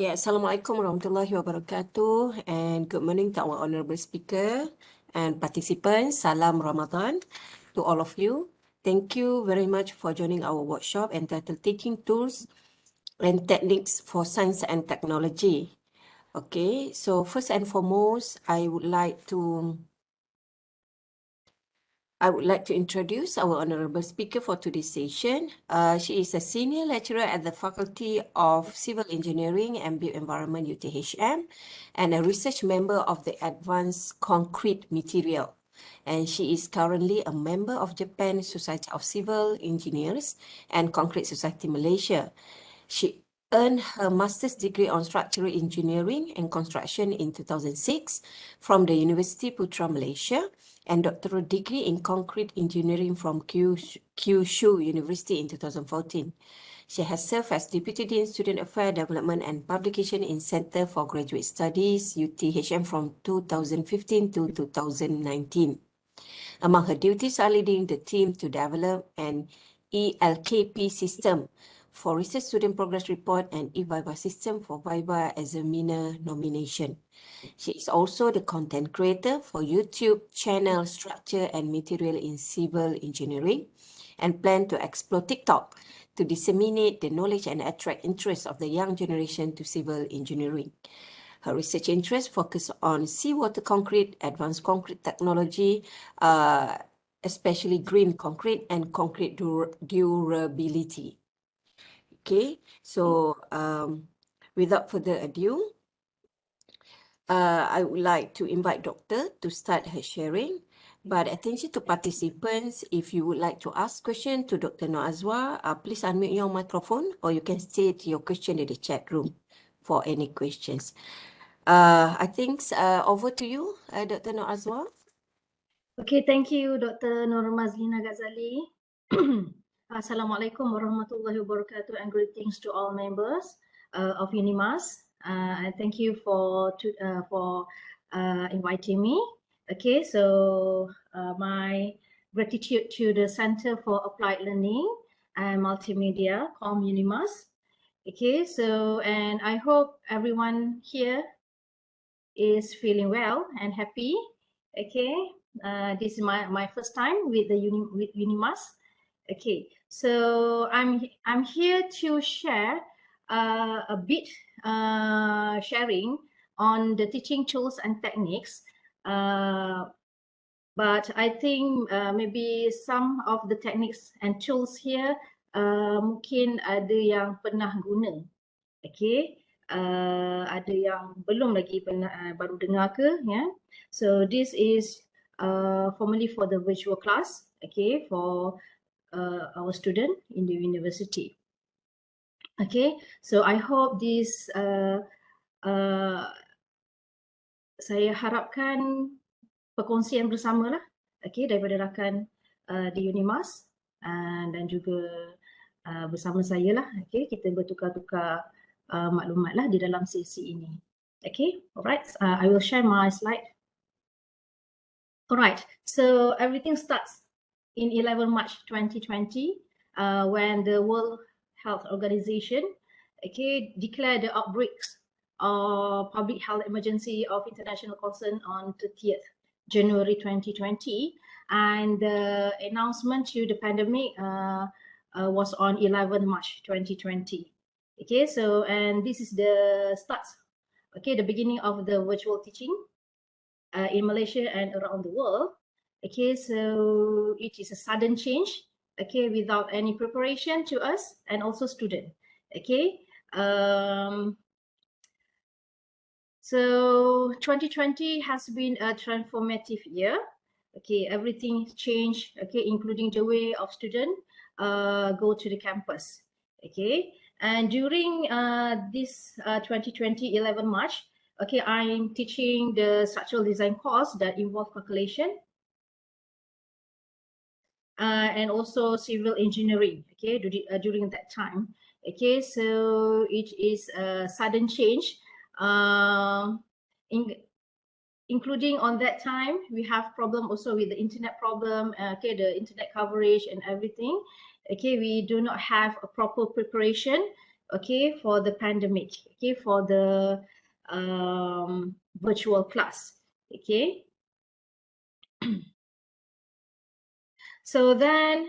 Okay, Assalamualaikum warahmatullahi wabarakatuh, and good morning to our honorable speaker and participants. Salam Ramadan to all of you. Thank you very much for joining our workshop entitled Teaching Tools and Techniques for Science and Technology. Okay, so first and foremost, I would like to introduce our honorable speaker for today's session. She is a senior lecturer at the Faculty of Civil Engineering and Built Environment UTHM and a research member of the Advanced Concrete Material. And she is currently a member of Japan Society of Civil Engineers and Concrete Society Malaysia. She earned her master's degree on structural engineering and construction in 2006 from the Universiti Malaysia and doctoral degree in concrete engineering from Kyushu University in 2014. She has served as Deputy Dean Student Affairs Development and Publication in Center for Graduate Studies, UTHM from 2015 to 2019. Among her duties are leading the team to develop an ELKP system for Research Student Progress Report and eViva system for Viva Examiner nomination. She is also the content creator for YouTube channel Structure and Material in Civil Engineering and plan to explore TikTok to disseminate the knowledge and attract interest of the young generation to civil engineering. Her research interests focus on seawater concrete, advanced concrete technology, especially green concrete and concrete durability. Okay, so without further ado, I would like to invite Doctor to start her sharing. But attention to participants, if you would like to ask question to Dr. Nurazuwa, please unmute your microphone or you can state your question in the chat room for any questions. I think over to you, Dr. Nurazuwa. Okay, thank you, Dr. Noor Mazlina Ghazali. Assalamualaikum warahmatullahi wabarakatuh and greetings to all members of UNIMAS. And thank you for inviting me. Okay, so my gratitude to the Center for Applied Learning and Multimedia, called UNIMAS. Okay, so and I hope everyone here is feeling well and happy. Okay, this is my first time with the UNIMAS. Okay, so I'm here to share a bit sharing on the teaching tools and techniques. But I think maybe some of the techniques and tools here mungkin ada yang pernah guna. Okay, ada yang belum lagi pernah baru dengar ke, ya. So this is formally for the virtual class, okay, for our student in the university. Okay, so I hope this saya harapkan perkongsian bersama lah, okay, daripada rakan di UNIMAS dan juga bersama saya lah, okay, kita bertukar-tukar maklumat lah di dalam sesi ini. Okay, alright, I will share my slide. Alright, so everything starts in 11 March 2020 when the World Health Organization, okay, declared the outbreaks of public health emergency of international concern on 30th January 2020, and the announcement to the pandemic was on 11 March 2020. Okay, so and this is the start, okay, the beginning of the virtual teaching in Malaysia and around the world. Okay, so it is a sudden change, okay, without any preparation to us and also student. Okay, so 2020 has been a transformative year. Okay, everything changed, okay, including the way of student go to the campus. Okay, and during this 2020 11 March, okay, I'm teaching the structural design course that involve calculation and also civil engineering, okay, during that time. Okay, so it is a sudden change. Including on that time, we have problem also with the internet problem, okay, the internet coverage and everything. Okay, we do not have a proper preparation, okay, for the pandemic, okay, for the virtual class, okay. So then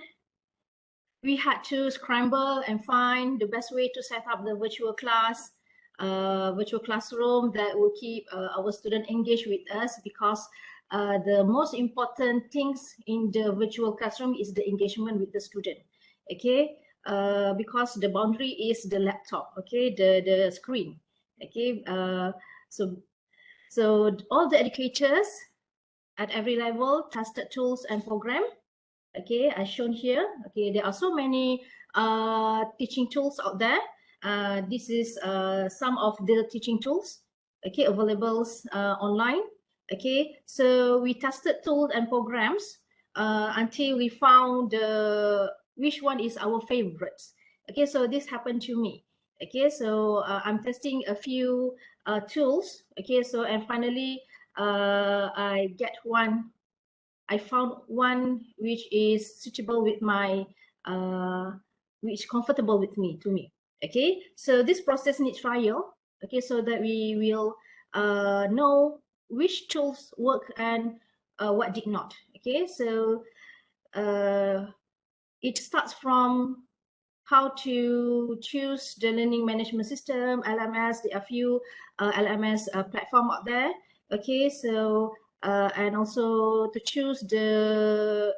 we had to scramble and find the best way to set up the virtual class, virtual classroom that will keep our student engaged with us, because the most important things in the virtual classroom is the engagement with the student, okay, because the boundary is the laptop, okay, the screen, okay. So all the educators at every level tested tools and program, okay, as shown here. Okay, there are so many teaching tools out there. This is some of the teaching tools, okay, available online. Okay, so we tested tools and programs until we found which one is our favorites. Okay, so this happened to me. Okay, so I'm testing a few tools. Okay, so and finally I get one. I found one which is suitable with my, which is comfortable with me, to me. Okay, so this process needs trial. Okay, so that we will know which tools work and what did not. Okay, so it starts from how to choose the learning management system, LMS. There are a few LMS platform out there. Okay, so and also to choose the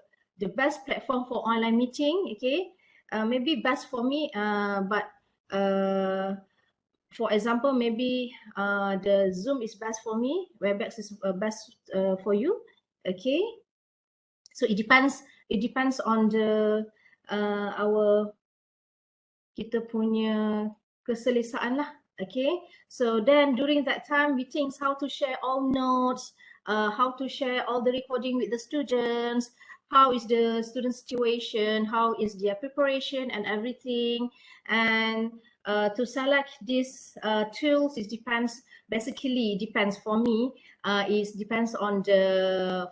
best platform for online meeting. Okay, maybe best for me, but for example, maybe the Zoom is best for me, Webex is best for you. Okay, so it depends. It depends on the our kita punya keselesaan lah. Okay, so then during that time we think how to share all notes, how to share all the recording with the students, how is the student situation, how is their preparation and everything. And to select these tools, it depends, basically depends for me, it depends on the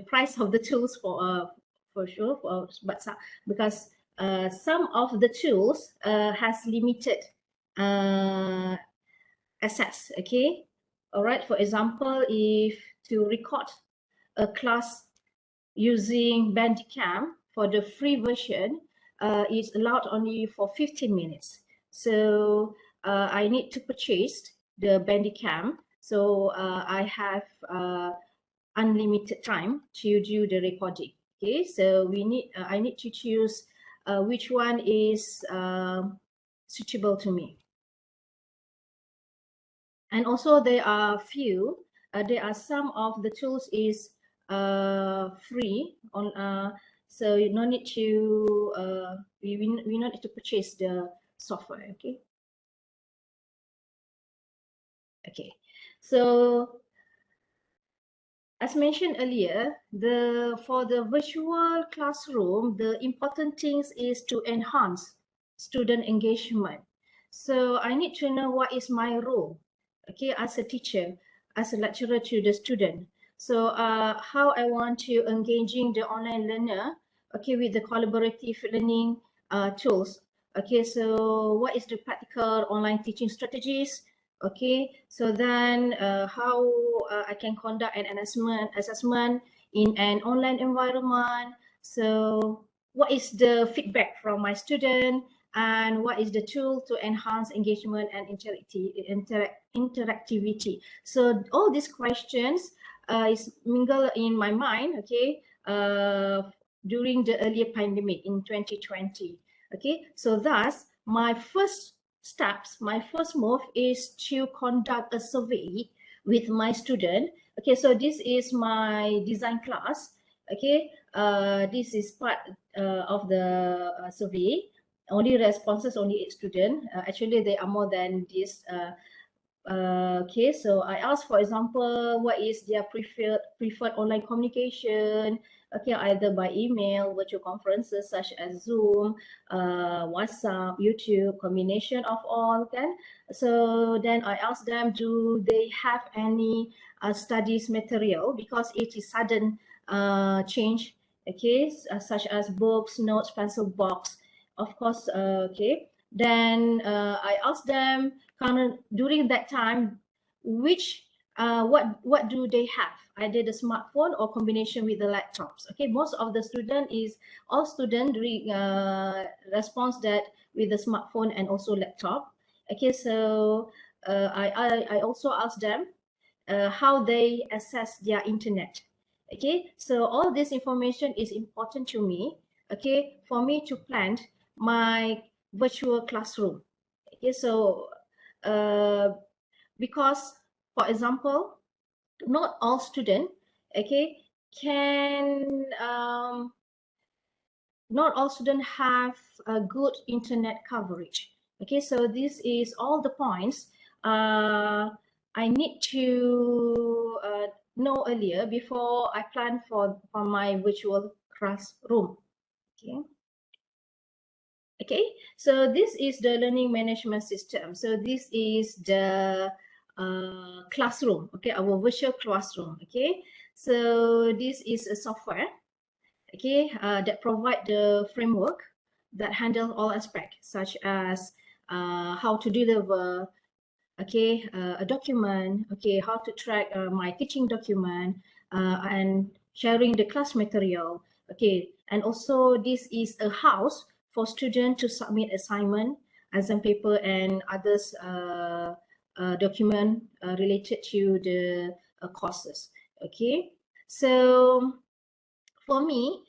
price of the tools for sure, but because some of the tools has limited access. Okay, all right, for example, if to record a class using Bandicam, for the free version is allowed only for 15 minutes. So I need to purchase the Bandicam, so I have unlimited time to do the recording. Okay, so we need I need to choose which one is suitable to me. And also there are few, there are some of the tools is free on, so you no need to we not need to purchase the software. Okay. Okay, so as mentioned earlier, for the virtual classroom, the important things is to enhance student engagement. So I need to know what is my role, okay, as a teacher, as a lecturer to the student. So how I want to engaging the online learner, okay, with the collaborative learning tools. Okay, so what is the practical online teaching strategies? Okay, so then how I can conduct an assessment in an online environment. So what is the feedback from my student, and what is the tool to enhance engagement and interactivity? So all these questions is mingled in my mind, okay, during the earlier pandemic in 2020. Okay, so thus my first steps, my first move is to conduct a survey with my student. Okay, so this is my design class. Okay, this is part of the survey. Only responses, only 8 students. Actually, there are more than this. Okay, so I asked, for example, what is their preferred online communication? Okay, either by email, virtual conferences such as Zoom, WhatsApp, YouTube, combination of all. Then, so then I asked them, do they have any studies material, because it is sudden change. Okay, such as books, notes, pencil box. Of course, okay. Then I asked them during that time, what do they have? Either the smartphone or combination with the laptops. Okay, most of the all students response that with the smartphone and also laptop. Okay, so I also asked them how they access their internet. Okay, so all this information is important to me, okay, for me to plan my virtual classroom. Okay, so because, for example, not all students, okay, can not all students have a good internet coverage. Okay, so this is all the points I need to know earlier before I plan for my virtual classroom. Okay. Okay, so this is the learning management system. So this is the classroom, okay, our virtual classroom. Okay, so this is a software, okay, that provide the framework that handle all aspects, such as how to deliver, okay, a document, okay, how to track my teaching document, and sharing the class material, okay, and also this is a house for students to submit assignment, exam paper, and others document related to the courses. Okay, so for me,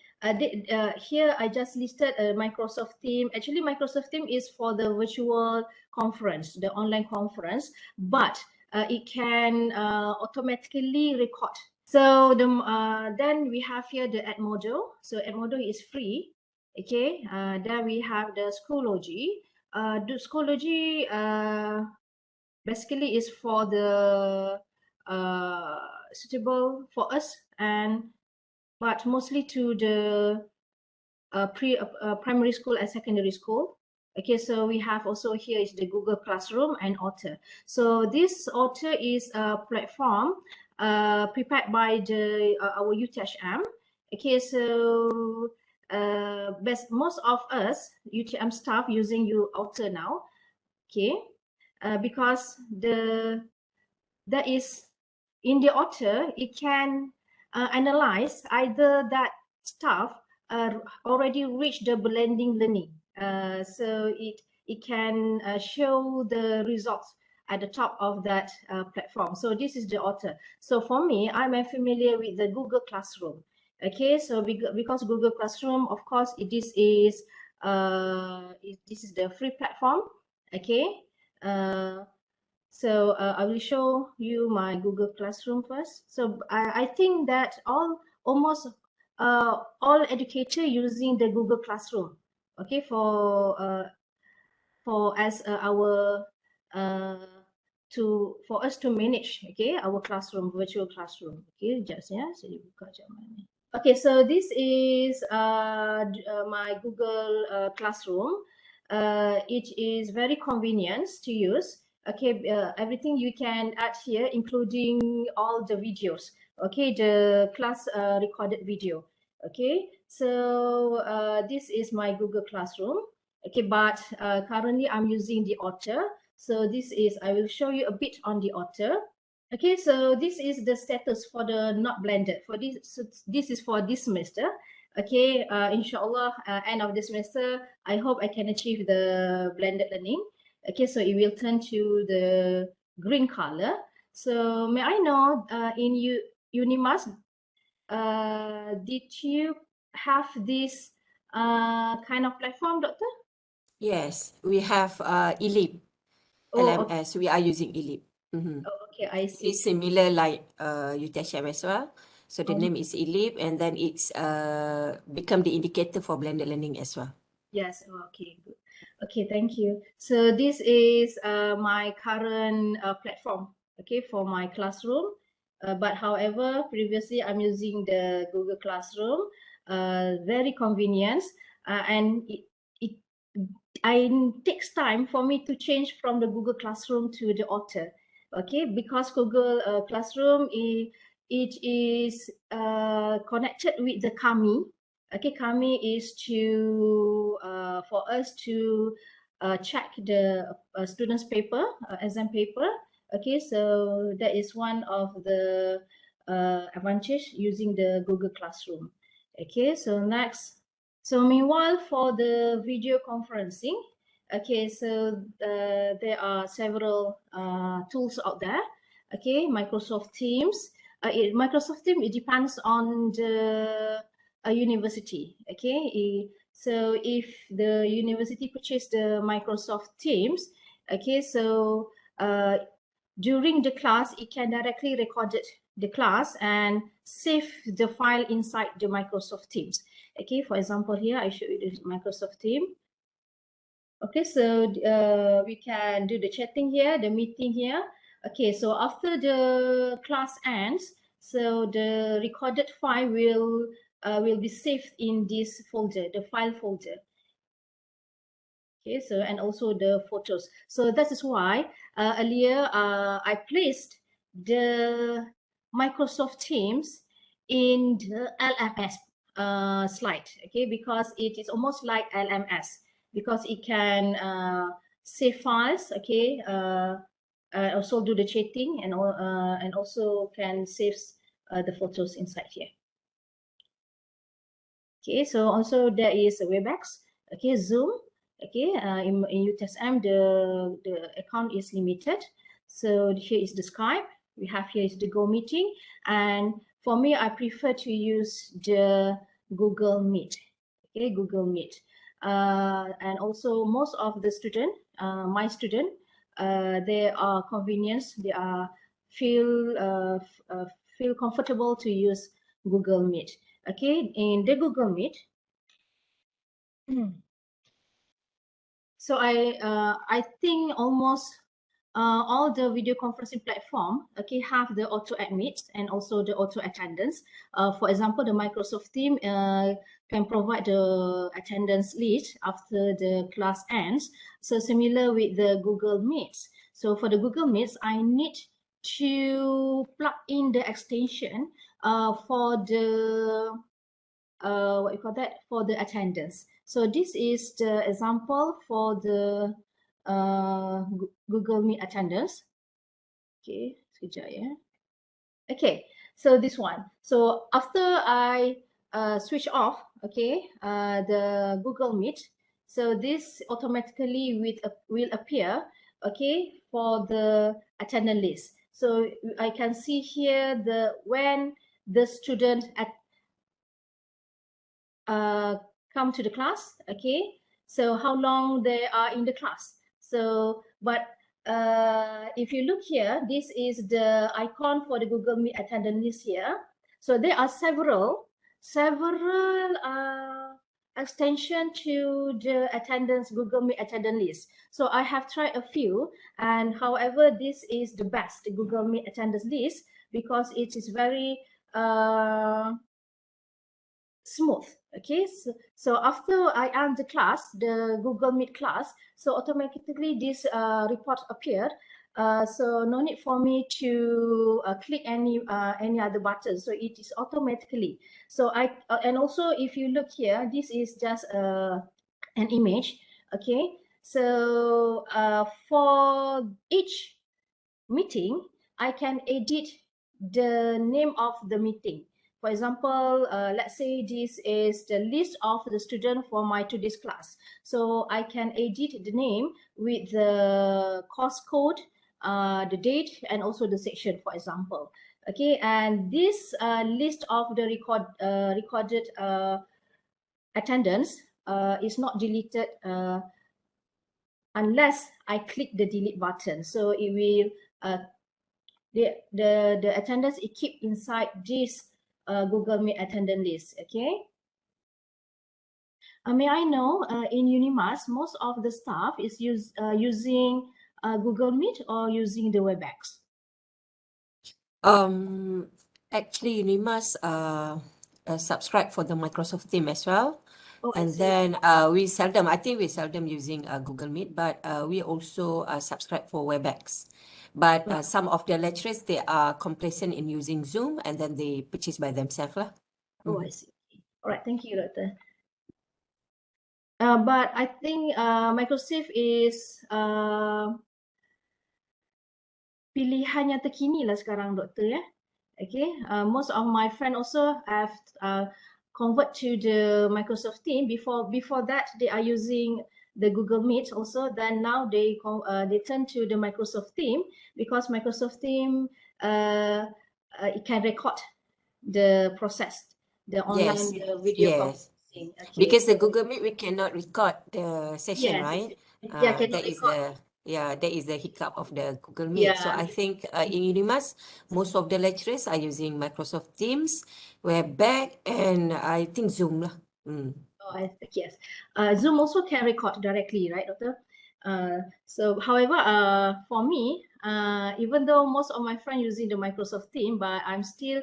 here I just listed a Microsoft Teams. Actually, Microsoft Teams is for the virtual conference, the online conference, but it can automatically record. So then we have here the Ed module. So Ed module is free. Okay. Then we have the Schoology. The Schoology basically is for the suitable for us, and but mostly to the primary school and secondary school. Okay, so we have also here is the Google Classroom and Otter. So this Otter is a platform prepared by the our UTHM. Okay, so most of us UTM staff using Otter now. Okay, because that is in the Otter, it can analyze either that staff already reached the blending learning. So it can show the results at the top of that platform. So this is the Otter. So for me, I'm familiar with the Google Classroom. Okay, so because Google Classroom, of course, this is the free platform. Okay. So I will show you my Google Classroom first. So I think that almost all educators using the Google Classroom. Okay, for as our for us to manage, okay, our classroom, virtual classroom. Okay, just yeah, so you buka jap mana. Okay, so this is my Google Classroom. It is very convenient to use. Okay, everything you can add here, including all the videos. Okay, the class recorded video. Okay, so this is my Google Classroom. Okay, but currently I'm using the Otter. So this is, I will show you a bit on the Otter. Okay, so this is the status for the not blended. For this, so this is for this semester. Okay, inshallah, end of the semester, I hope I can achieve the blended learning. Okay, so it will turn to the green color. So may I know, in UNIMAS, did you have this kind of platform, Doctor? Yes, we have ELIP, Oh, okay. LMS. We are using ELIP. Oh, okay, I see. It's similar like UTHM as well. So the Oh, name is ELIP, and then it's become the indicator for blended learning as well. yes. Oh, okay, good. Okay, thank you. So this is my current platform, okay, for my classroom. But however, previously I'm using the Google Classroom, very convenient, and it takes time for me to change from the Google Classroom to the Otter, okay, because Google Classroom it is connected with the Kami. Okay, Kami is to for us to check the students' paper, exam paper. Okay, so that is one of the advantage using the Google Classroom. Okay, so next. So meanwhile, for the video conferencing, okay, so there are several tools out there. Okay, Microsoft Teams. Microsoft Teams, it depends on the university. Okay, so if the university purchase the Microsoft Teams, okay, so during the class, it can directly record the class and save the file inside the Microsoft Teams. Okay, for example, here I show you the Microsoft Team. Okay, so we can do the chatting here, the meeting here. Okay, so after the class ends, so the recorded file will be saved in this folder, the file folder. Okay, so and also the photos. So that is why earlier I placed the Microsoft Teams in the LMS slide. Okay, because it is almost like LMS because it can save files. Okay, also do the chatting and also can save the photos inside here. Okay, so also there is a WebEx. Okay, Zoom. Okay, in UTSM the account is limited. So here is the Skype. We have here is the Go Meeting, and for me, I prefer to use the Google Meet. Okay, Google Meet, and also most of the student, my student, they are convenience. They are feel comfortable to use Google Meet. Okay, in the Google Meet. So I think almost all the video conferencing platform, okay, have the auto admit and also the auto attendance. For example, the Microsoft Team can provide the attendance list after the class ends. So similar with the Google Meets. So for the Google Meets, I need to plug in the extension for the what you call that, for the attendance. So this is the example for the Google Meet attendance. Okay, sekejap ya. Okay, so this one. So after I switch off, okay, the Google Meet, so this automatically will appear, okay, for the attendance list. So I can see here when the student come to the class, okay, so how long they are in the class. So but if you look here, this is the icon for the Google Meet attendance list here. So there are several extension to the attendance Google Meet attendance list. So I have tried a few, and however, this is the best, the Google Meet attendance list, because it is very smooth. Okay, so after I end the class, the Google Meet class, so automatically this report appeared. So no need for me to click any other button. So it is automatically. So and also if you look here, this is just an image. Okay, so for each meeting, I can edit the name of the meeting. For example, let's say this is the list of the student for my today's class. So I can edit the name with the course code, the date, and also the section, for example. Okay, and this list of the recorded attendance is not deleted unless I click the delete button. So it will the attendance is keep inside this Google Meet attendance list. Okay. May I know in UNIMAS, most of the staff is using Google Meet or using the WebEx? Actually, UNIMAS subscribe for the Microsoft Team as well. Oh, And then we seldom, I think we seldom using Google Meet, but we also subscribe for WebEx. But some of the lecturers, they are complacent in using Zoom, and then they purchase by themselves. Oh, I see. All right, thank you, Doctor. But I think Microsoft is pilihan yang terkini lah sekarang, doktor ya. Okay, most of my friends also have convert to the Microsoft Team. Before that, they are using the Google Meet also. Then now they turn to the Microsoft Team because Microsoft Team it can record the process, the online video Yes. conferencing. Okay. Because the Google Meet we cannot record the session, Yes. right? Yeah, cannot That is record. that is the hiccup of the Google Meet. So Yeah. I think in UNIMAS, most of the lecturers are using Microsoft Teams, Webex, and I think Zoom lah. Oh, I think yes. Zoom also can record directly, right, doctor? So, however, for me, even though most of my friends using the Microsoft Team, but I'm still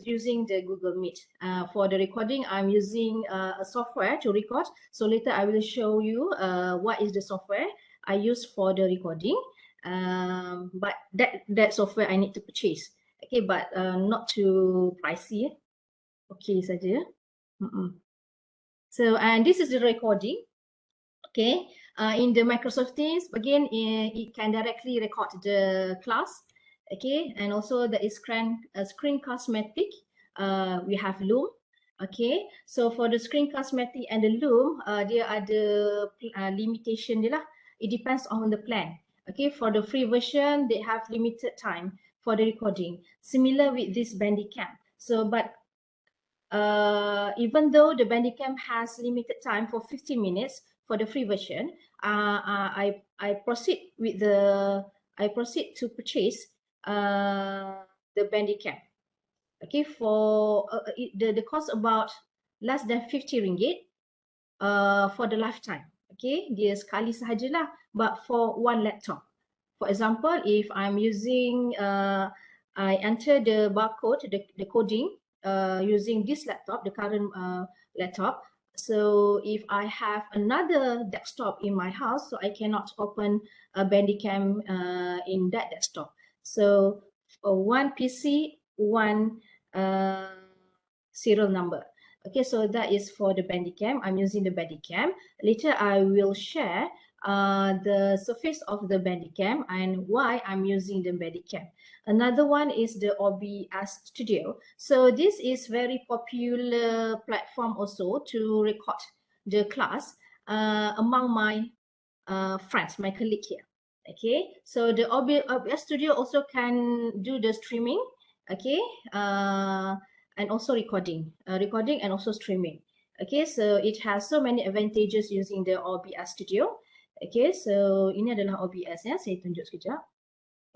using the Google Meet. For the recording, I'm using a software to record. So later I will show you what is the software I use for the recording. But that software I need to purchase. Okay, but not too pricey. Okay saja. So, and this is the recording. Okay, in the Microsoft Teams, again, it can directly record the class. Okay, and also there is screencast-matic. We have Loom. Okay, so for the screencast-matic and the Loom, there are the limitation dia lah. It depends on the plan. Okay, for the free version, they have limited time for the recording. Similar with this Bandicam. So, but even though the Bandicam has limited time for 50 minutes for the free version, I proceed to purchase the Bandicam. Okay, for the cost about less than 50 ringgit for the lifetime. Okay, dia sekali sahajalah, but for one laptop. For example, if I'm using, I enter the barcode, the coding using this laptop, the current laptop. So if I have another desktop in my house, so I cannot open a Bandicam in that desktop. So one PC, one serial number. Okay, so that is for the Bandicam. I'm using the Bandicam. Later, I will share the surface of the Bandicam and why I'm using the Bandicam. Another one is the Obs Studio. So this is very popular platform also to record the class among my friends, my colleague here. Okay, so the Obs Studio also can do the streaming. Okay, and also recording and also streaming. Okay, so it has so many advantages using the OBS Studio. Okay, so ini adalah OBS ya, saya tunjuk sekejap.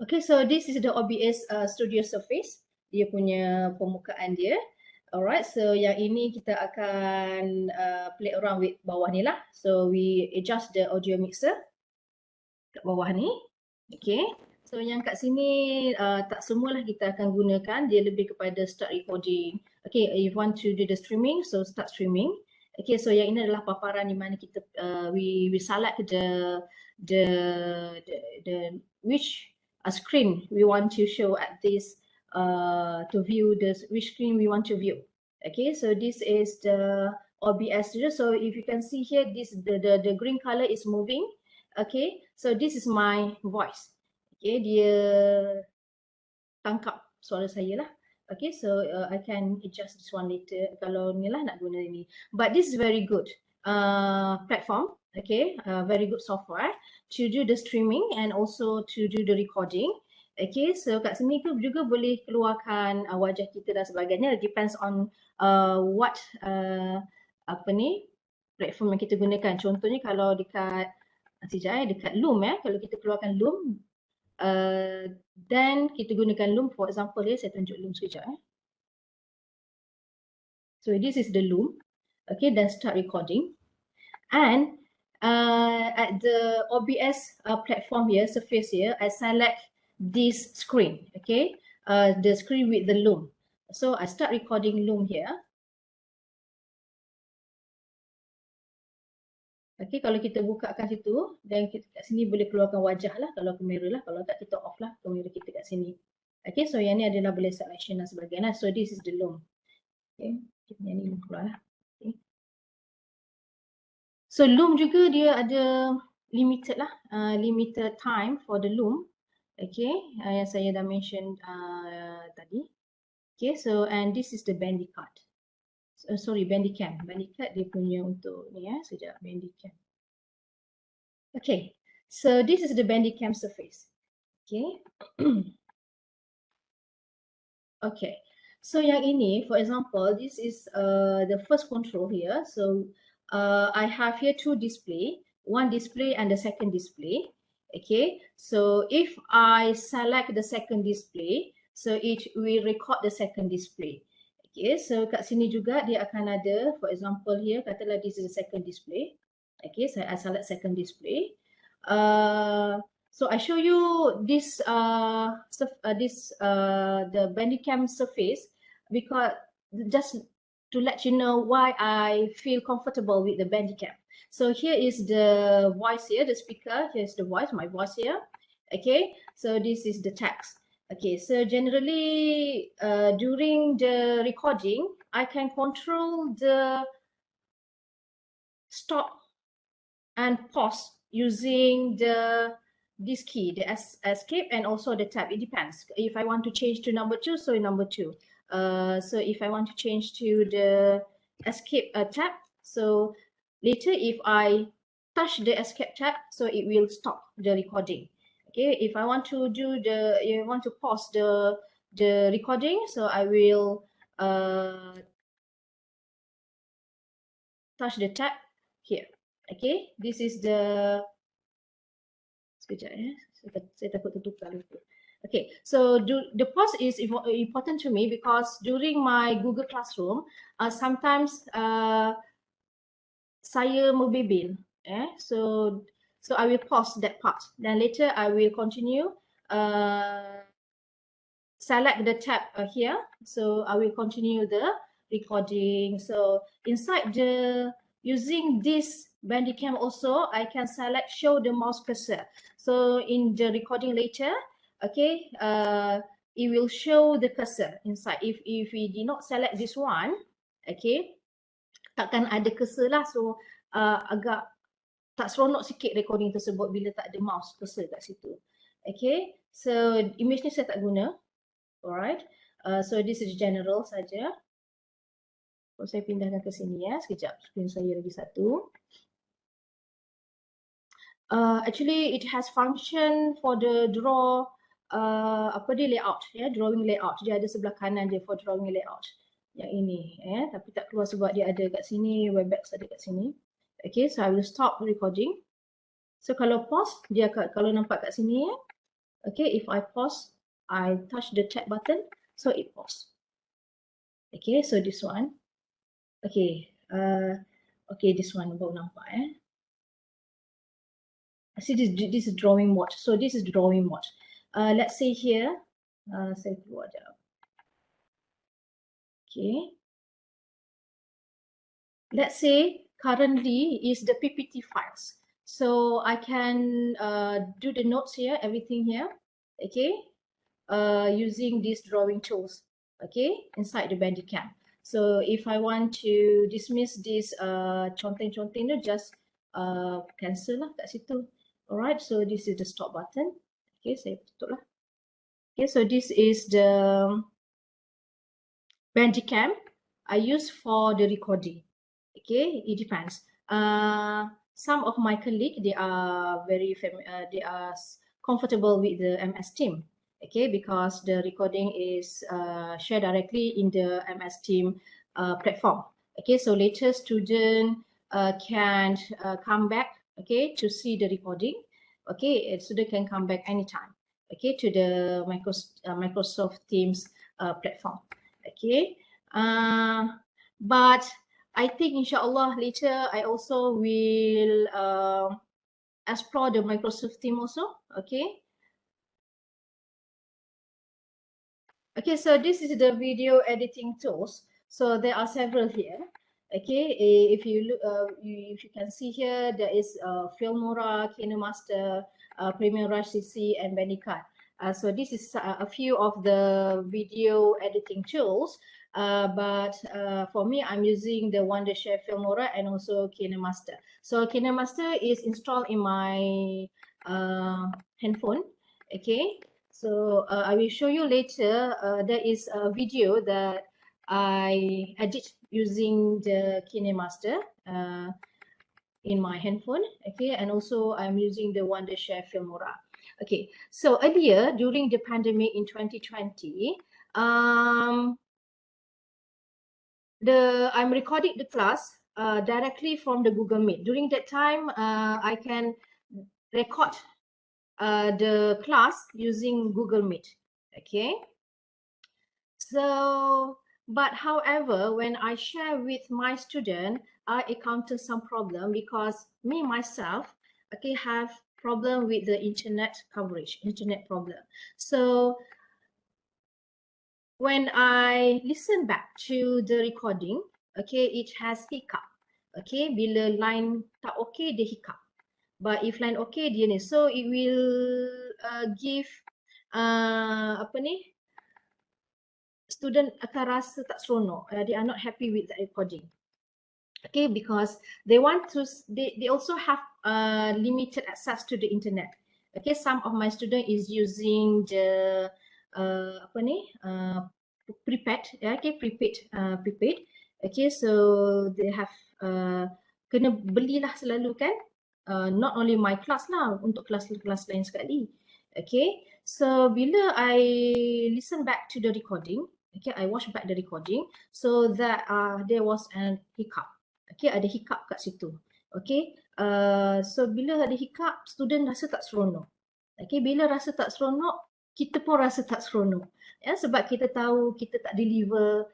Okay, so this is the OBS Studio Surface, dia punya permukaan dia. Alright, so yang ini kita akan play around with bawah ni lah. So we adjust the audio mixer kat bawah ni. Okay, so yang kat sini tak semualah kita akan gunakan, dia lebih kepada start recording. Okay, if you want to do the streaming, so start streaming. Okay, so yang ini adalah paparan di mana kita we select the which screen we want to show at this to view this, which screen we want to view. Okay, so this is the OBS Studio. So if you can see here, this the green color is moving. Okay, so this is my voice. Okay, dia tangkap suara saya lah. Okay, so I can adjust this one later kalau ni lah nak guna ni. But this is very good platform. Okay, very good software to do the streaming and also to do the recording. Okay, so kat sini juga boleh keluarkan wajah kita dan sebagainya. It depends on what apa ni platform yang kita gunakan. Contohnya kalau dekat dekat Loom ya, kalau kita keluarkan Loom, then kita gunakan Loom, for example ya, saya tunjuk Loom sekejap ya. So this is the Loom. Okay, then start recording. And at the OBS platform here, surface here, I select this screen, okay, the screen with the Loom. So I start recording Loom here. Okay, kalau kita buka kat situ, dan kita kat sini boleh keluarkan wajah lah, kalau kamera lah, kalau tak kita off lah kamera kita kat sini. Okay, so yang ni adalah boleh selection dan sebagainya. So this is the Loom. Okay, kita yang ni keluar lah. Okay. So loom juga dia ada limited lah, limited time for the loom. Okay, yang saya dah mention tadi. Okay, so and this is the Bandicam. Sorry, Bandicam. Bandicam dia punya untuk ni sekejap, Bandicam. Okay, so this is the Bandicam surface. Okay. Okay, so yang ini, for example, this is the first control here. So I have here two display, one display and the second display. Okay, so if I select the second display, so it will record the second display. Okay, so kat sini juga dia akan ada, for example here, katalah this is the second display. Okay, so I select second display. So I show you this the Bandicam surface because just to let you know why I feel comfortable with the Bandicam. So here is the voice here, the speaker. Here's the voice, my voice here. Okay, so this is the text. Okay, so generally during the recording, I can control the stop and pause using this key, the escape and also the tab. It depends. If I want to change to number 2, so number 2. So if I want to change to the escape tab, so later if I touch the escape tab, so it will stop the recording. Okay, if I want to do you want to pause the recording, so I will touch the tab here. Okay, this is the sekejap saya takut tertukar lupa. Okay, so the pause is important to me because during my Google Classroom, sometimes saya membebel. So I will pause that part. Then later I will continue. Select the tab here. So I will continue the recording. So inside using this Bandicam also, I can select show the mouse cursor. So in the recording later, okay, it will show the cursor inside. If we did not select this one, okay, takkan ada cursor lah. So agak tak seronok sikit recording tersebut bila tak ada mouse cursor kat situ. Okay, so image ni saya tak guna. Alright, so this is general saja. Saya pindahkan ke sini sekejap, screen saya lagi satu. Actually it has function for the draw layout, drawing layout. Dia ada sebelah kanan dia for drawing layout. Yang ini tapi tak keluar sebab dia ada kat sini, Webex ada kat sini. Okay, so I will stop recording. So kalau pause, dia kalau nampak kat sini okay, if I pause, I touch the tab button, so it pause. Okay, so this one. Okay, okay, this one baru nampak See this is drawing mode. So this is drawing mode. Let's say here, saya keluar jap. Okay. Let's say currently is the PPT files. So I can do the notes here, everything here. Okay. Using these drawing tools. Okay, inside the Bandicam. So if I want to dismiss this conteng-conteng, just cancel lah kat situ. Alright, so this is the stop button. Okay, saya tutup lah. Okay, so this is the Bandicam I use for the recording. Okay, it depends. Some of my colleagues, they are they are comfortable with the MS Team. Okay, because the recording is shared directly in the MS Team platform. Okay, so later student can come back, okay, to see the recording. Okay, student can come back anytime, okay, to the Microsoft Teams platform. Okay, but I think inshallah later I also will explore the Microsoft Team also. Okay. Okay, so this is the video editing tools. So there are several here. Okay, if you look, if you can see here, there is Filmora, KinoMaster, Premiere Rush CC, and Bandicam. So this is a few of the video editing tools. but for me, I'm using the Wondershare Filmora and also KineMaster. So KineMaster is installed in my handphone. Okay, so I will show you later. There is a video that I edit using the KineMaster in my handphone. Okay, and also I'm using the Wondershare Filmora. Okay, so earlier during the pandemic in 2020, I'm recording the class directly from the Google Meet. During that time, I can record the class using Google Meet. Okay. So, but however, when I share with my student, I encounter some problem because me myself, okay, have problem with the internet coverage, internet problem. So when I listen back to the recording, okay, it has hiccup. Okay, bila line tak okay, dia hiccup. But if line okay, dia ni. So it will give apa ni? Student akan rasa tak seronok. They are not happy with the recording. Okay, because they want to, they also have limited access to the internet. Okay, some of my student is using the apa ni prepaid, okay, prepaid. Okay, so they have kena belilah selalu kan, not only my class lah, untuk kelas-kelas lain sekali. Okay, so bila I listen back to the recording, okay, I watch back the recording, so that there was an hiccup. Okay, ada hiccup kat situ. Okay, so bila ada hiccup, student rasa tak seronok. Okay, bila rasa tak seronok, kita pun rasa tak seronok. Ya, sebab kita tahu kita tak deliver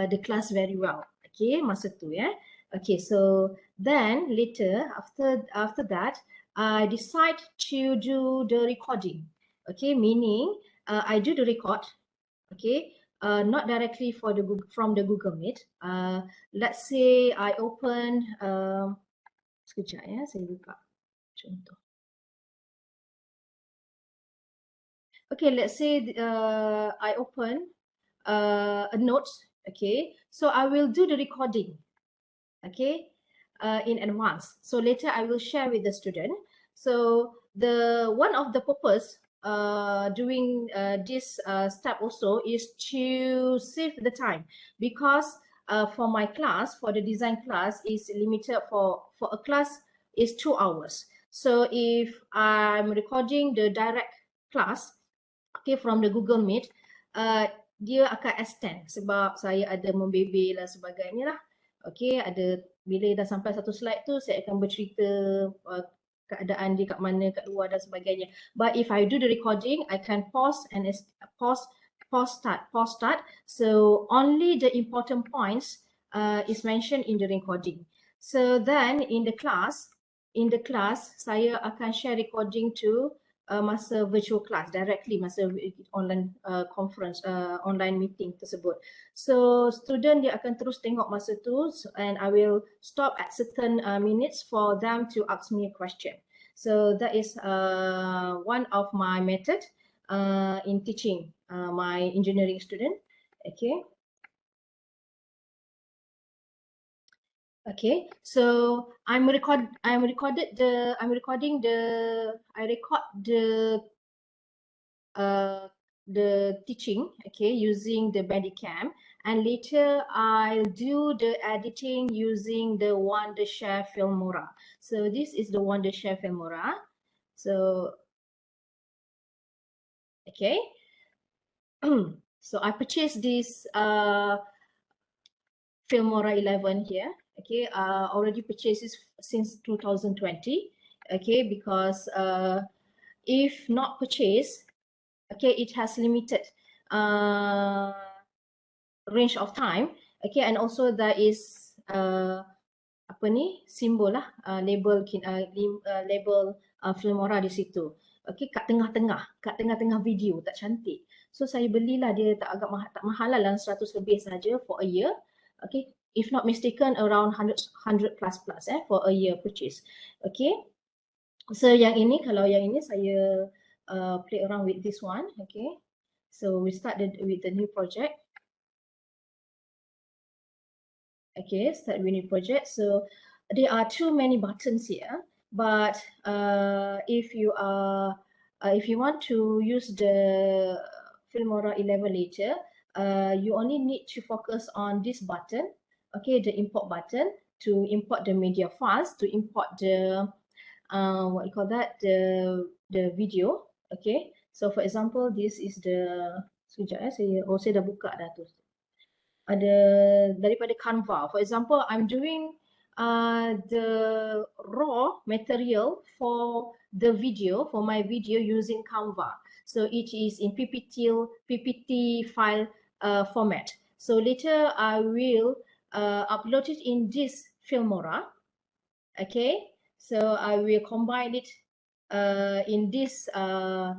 the class very well. Okay, masa tu ya. Okay, so then later after that, I decide to do the recording. Okay, meaning I do the record. Okay, not directly from the Google Meet. Let's say I open, sekejap ya, saya buka contoh. Okay, let's say I open a note. Okay, so I will do the recording. Okay, in advance. So later I will share with the student. So one of the purpose doing this step also is to save the time, because for my class, for the design class, is limited for a class is 2 hours. So if I'm recording the direct class, okay, from the Google Meet, dia akan extend sebab saya ada membebel dan sebagainya lah. Okay, ada bila dah sampai satu slide tu, saya akan bercerita keadaan dia kat mana, kat luar dan sebagainya. But if I do the recording, I can pause and pause start. So only the important points is mentioned in the recording. So then in the class, saya akan share recording to masa virtual class directly, masa online conference, online meeting tersebut. So student dia akan terus tengok masa tu, and I will stop at certain minutes for them to ask me a question. So that is one of my method in teaching my engineering student. Okay. Okay, so I record the teaching, okay, using the Bandicam, and later I'll do the editing using the Wondershare Filmora. So this is the Wondershare Filmora. So okay, so I purchased this Filmora 11 here. Okay, already purchased this since 2020. Okay, because if not purchased, okay, it has limited range of time. Okay, and also there is apa ni, simbol lah, label Filmora di situ. Okay, kat tengah-tengah video, tak cantik. So saya belilah dia tak mahal lah, 100 lebih saja for a year. Okay, if not mistaken around 100 plus for a year purchase. Okay, so kalau yang ini saya play around with this one. Okay, so we start with the new project. Okay, start with new project. So there are too many buttons here, but if you want to use the Filmora 11 later, you only need to focus on this button, okay, the import button, to import the media files, to import the what you call that, the video. Okay, so for example, this is the, sekejap saya dah buka dah tu. Ada daripada Canva. For example, I'm doing the raw material for the video, for my video using Canva. So it is in PPT file format. So later I will upload it in this Filmora. Okay, so I will combine it in this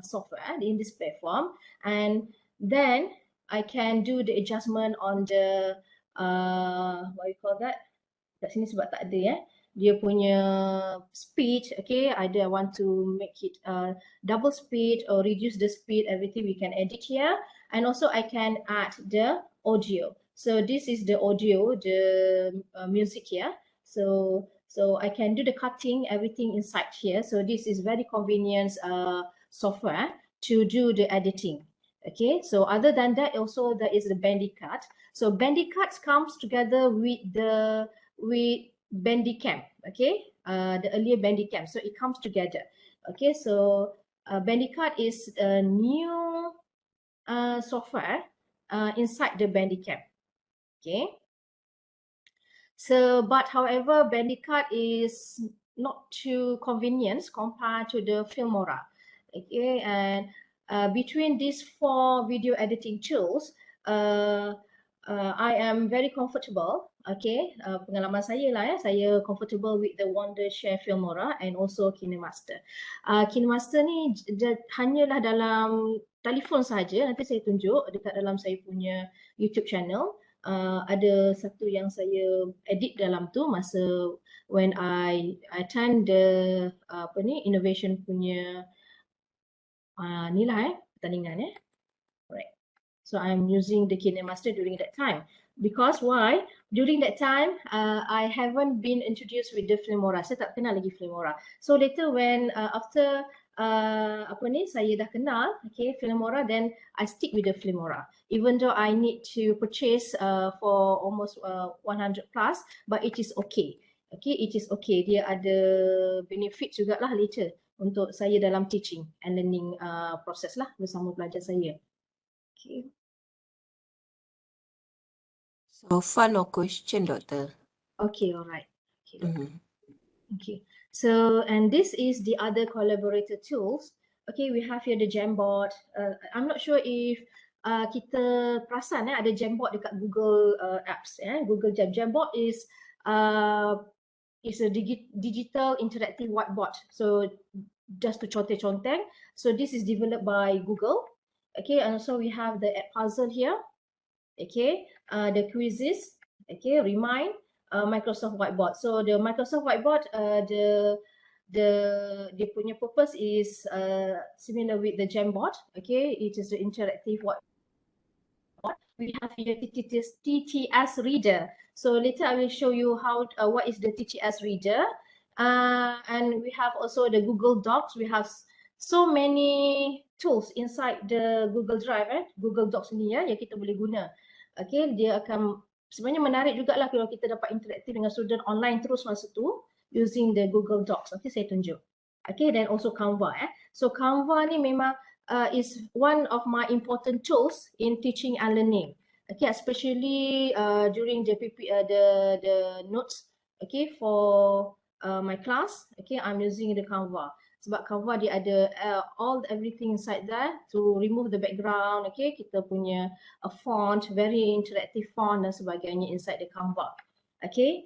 software, in this platform, and then I can do the adjustment on the what you call that? Kat sini sebab tak ada dia punya speed. Okay, either I want to make it double speed or reduce the speed, everything we can edit here. And also I can add the audio. So this is the audio, the music here. So I can do the cutting, everything inside here. So this is very convenient software to do the editing. Okay, so other than that, also there is the Bandicut. So Bandicut comes together with Bandicam, okay, the earlier Bandicam. So it comes together. Okay, so Bandicut is a new software inside the Bandicam. Okay. So, but however, Bandicut is not too convenient compared to the Filmora. Okay, and between these 4 video editing tools, I am very comfortable. Okay, pengalaman saya lah saya comfortable with the Wondershare Filmora and also KineMaster. KineMaster ni hanyalah dalam telefon saja. Nanti saya tunjuk dekat dalam saya punya YouTube channel. Ada satu yang saya edit dalam tu masa when I attend the innovation punya ni lah pertandingan Right. So I'm using the KineMaster during that time. Because why? During that time, I haven't been introduced with the Filmora. Saya tak kenal lagi Filmora. So later when after saya dah kenal, okay, Filmora, then I stick with the Filmora. Even though I need to purchase for almost 100 plus, but it is okay. Okay, it is okay. Dia ada benefit jugalah later untuk saya dalam teaching and learning process lah bersama pelajar saya. Okay. So far, no question, Doctor. Okay, all right. Okay, okay. So, and this is the other collaborator tools. Okay, we have here the Jamboard. I'm not sure if kita perasan ada Jamboard dekat Google apps. Google Jamboard is a digital interactive whiteboard. So just to conteng-conteng. So this is developed by Google. Okay, and so we have the puzzle here. Okay, the quizzes. Okay, remind. Microsoft Whiteboard. So the Microsoft Whiteboard, the punya purpose is similar with the Jamboard. Okay, it is the interactive whiteboard. We have here TTS reader. So later I will show you how what is the TTS reader, and we have also the Google Docs. We have so many tools inside the Google Drive, Google Docs ni yang kita boleh guna. Okay, dia akan sebenarnya menarik jugalah kalau kita dapat interaktif dengan student online terus masa tu using the Google Docs. Nanti saya tunjuk. Okay, then also Canva. So Canva ni memang is one of my important tools in teaching and learning. Okay, especially during the notes. Okay, for my class. Okay, I'm using the Canva. Sebab Canva dia ada everything inside there to remove the background. Okay, kita punya font, very interactive font dan sebagainya inside the Canva. Okay,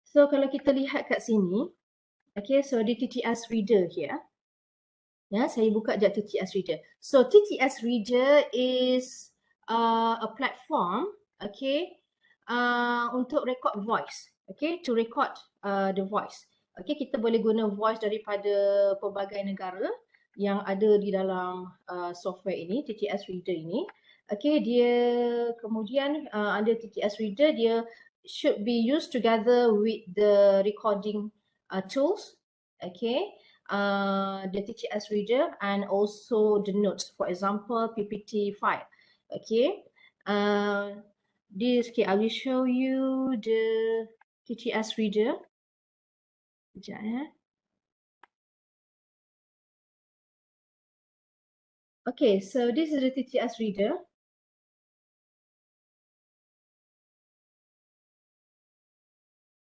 so kalau kita lihat kat sini, okay, so the TTS reader here. Saya buka je TTS reader. So TTS reader is a platform, okay, untuk record voice. Okay, to record the voice. Okay, kita boleh guna voice daripada pelbagai negara yang ada di dalam software ini, TTS Reader ini. Okay, dia kemudian under TTS Reader, dia should be used together with the recording tools. Okay, the TTS Reader and also the notes, for example, PPT file. Okay, okay, I will show you the TTS Reader. Sekejap ya. Okay, so this is the TTS Reader.